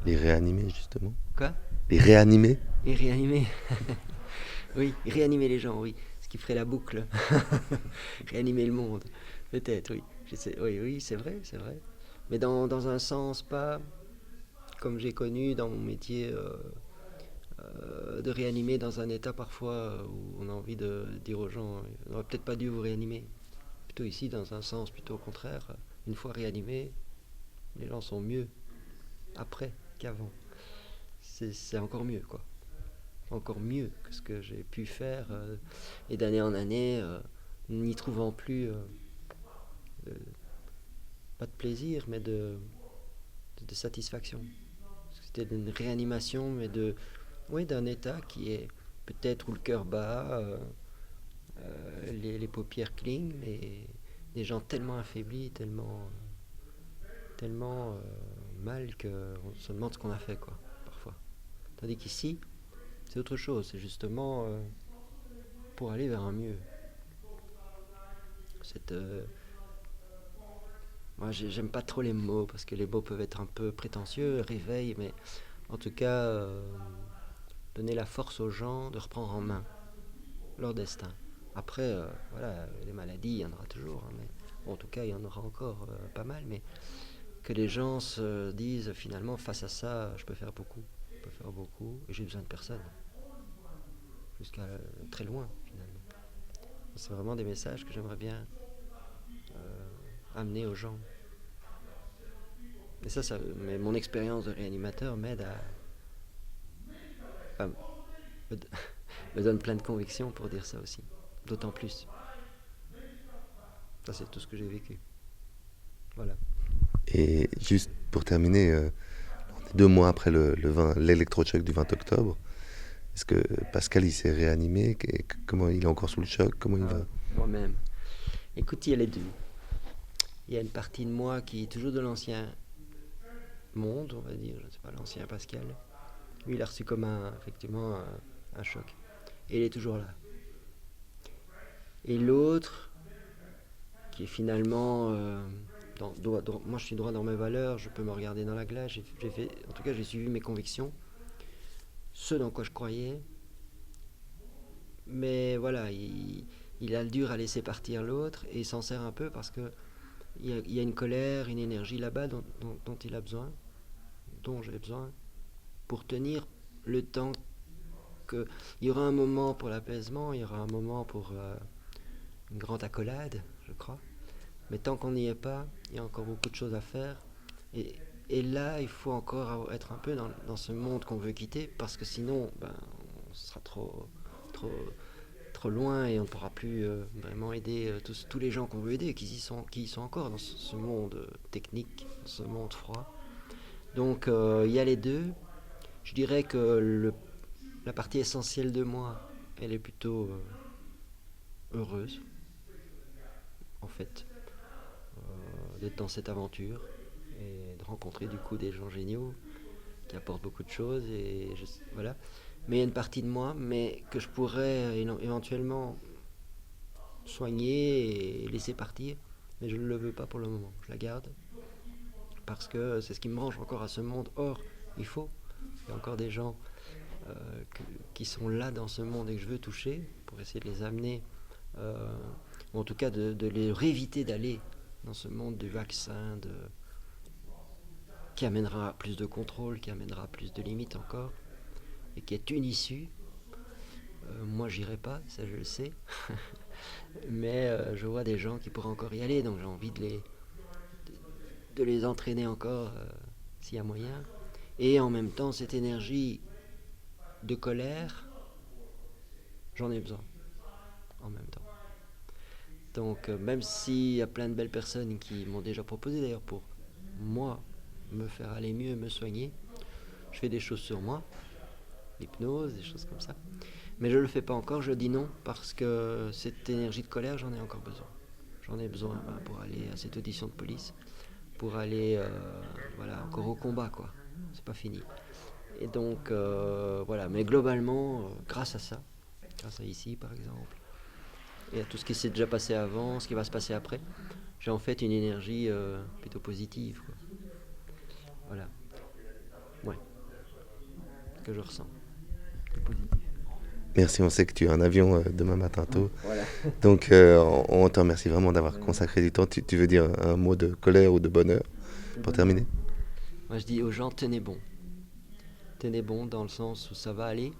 Les réanimer, justement. Quoi? Les réanimer. Et réanimer. Oui, réanimer les gens, oui. Ce qui ferait la boucle. Réanimer le monde. Peut-être, oui. Oui, c'est vrai, c'est vrai. Mais dans un sens, pas comme j'ai connu dans mon métier, de réanimer dans un état parfois où on a envie de dire aux gens, on n'aurait peut-être pas dû vous réanimer. Plutôt ici, dans un sens plutôt au contraire. Une fois réanimés, les gens sont mieux après qu'avant. C'est encore mieux, quoi. Encore mieux que ce que j'ai pu faire, et d'année en année, n'y trouvant plus, de- pas de plaisir, mais de satisfaction. C'était une réanimation, mais oui, d'un état qui est peut-être où le cœur bat, les paupières clignent, mais des gens tellement affaiblis, tellement mal qu'on se demande ce qu'on a fait, quoi, parfois. Tandis qu'ici, c'est autre chose, c'est justement pour aller vers un mieux. Cette, Moi, j'aime pas trop les mots parce que les mots peuvent être un peu prétentieux, réveil, mais en tout cas, donner la force aux gens de reprendre en main leur destin. Après, voilà, les maladies, il y en aura toujours, hein, mais bon, en tout cas, il y en aura encore pas mal, mais que les gens se disent finalement, face à ça, je peux faire beaucoup, et j'ai besoin de personne, jusqu'à très loin, finalement. C'est vraiment des messages que j'aimerais bien amener aux gens. Et mais mon expérience de réanimateur m'aide à me, me donne plein de convictions pour dire ça aussi. D'autant plus. Ça, c'est tout ce que j'ai vécu. Voilà. Et juste pour terminer, 2 mois après l'électrochoc du 20 octobre, est-ce que Pascal il s'est réanimé? Comment il est encore sous le choc? Comment il va? Moi-même. Écoute, il y a les deux. Il y a une partie de moi qui est toujours de l'ancien monde, on va dire, je ne sais pas, l'ancien Pascal. Lui, il a reçu comme effectivement un choc. Et il est toujours là. Et l'autre, qui est finalement moi je suis droit dans mes valeurs, je peux me regarder dans la glace, en tout cas j'ai suivi mes convictions, ce dans quoi je croyais, mais voilà, il a le dur à laisser partir l'autre et il s'en sert un peu parce que il y a une colère, une énergie là-bas dont il a besoin, dont j'ai besoin, pour tenir le temps que... Il y aura un moment pour l'apaisement, il y aura un moment pour une grande accolade, je crois. Mais tant qu'on n'y est pas, il y a encore beaucoup de choses à faire. Et, et là, il faut encore être un peu dans ce monde qu'on veut quitter, parce que sinon, on sera trop loin et on ne pourra plus vraiment aider tous les gens qu'on veut aider, qui y sont encore dans ce monde technique, dans ce monde froid. Donc, il y a les deux. Je dirais que la partie essentielle de moi, elle est plutôt heureuse, en fait, d'être dans cette aventure et de rencontrer du coup des gens géniaux qui apportent beaucoup de choses voilà. Mais il y a une partie de moi que je pourrais éventuellement soigner et laisser partir, mais je ne le veux pas pour le moment. Je la garde parce que c'est ce qui me branche encore à ce monde. Or, il y a encore des gens euh, qui sont là dans ce monde et que je veux toucher pour essayer de les amener, ou en tout cas de les éviter d'aller dans ce monde du vaccin, qui amènera plus de contrôle, qui amènera plus de limites encore, et qui est une issue. Moi, j'irai pas, ça je le sais, mais je vois des gens qui pourraient encore y aller, donc j'ai envie de les entraîner encore s'il y a moyen. Et en même temps, cette énergie de colère, j'en ai besoin en même temps. Donc, même s'il y a plein de belles personnes qui m'ont déjà proposé, d'ailleurs, pour moi, me faire aller mieux, me soigner, je fais des choses sur moi, l'hypnose, des choses comme ça. Mais je ne le fais pas encore, je dis non, parce que cette énergie de colère, j'en ai encore besoin. J'en ai besoin pour aller à cette audition de police, pour aller encore au combat, quoi. C'est pas fini. Et donc, voilà. Mais globalement, grâce à ici, par exemple, et à tout ce qui s'est déjà passé avant, ce qui va se passer après, j'ai en fait une énergie plutôt positive, quoi. Voilà. Ouais. Que je ressens. C'est positif. Merci, on sait que tu as un avion demain matin tôt. Voilà. Donc on te remercie vraiment d'avoir consacré du temps. Tu veux dire un mot de colère ou de bonheur pour terminer? Moi je dis aux gens, tenez bon. Tenez bon dans le sens où ça va aller.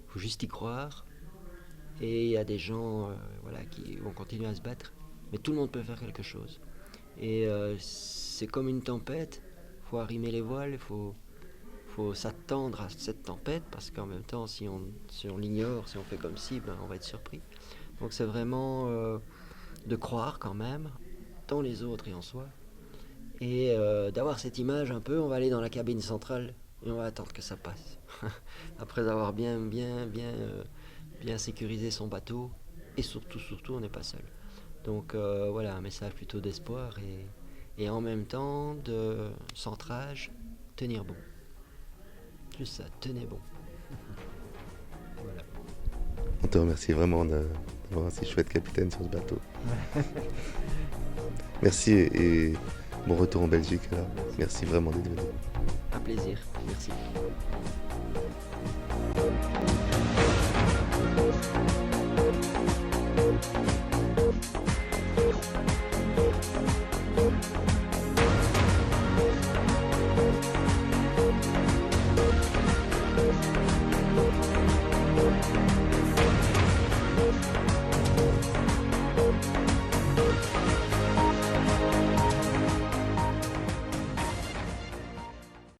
Faut juste y croire. Et il y a des gens qui vont continuer à se battre. Mais tout le monde peut faire quelque chose. Et c'est comme une tempête. Faut arrimer les voiles, faut s'attendre à cette tempête, parce qu'en même temps, si on l'ignore, si on fait comme si, on va être surpris. Donc c'est vraiment de croire quand même, dans les autres et en soi, et d'avoir cette image un peu, on va aller dans la cabine centrale et on va attendre que ça passe. Après avoir bien sécurisé son bateau, et surtout, on n'est pas seul. Donc voilà, un message plutôt d'espoir et en même temps de centrage, tenir bon. Juste ça, tenez bon. Voilà. On te remercie vraiment d'avoir un si chouette capitaine sur ce bateau. Merci et bon retour en Belgique. Alors. Merci vraiment d'être venu. Un plaisir, merci.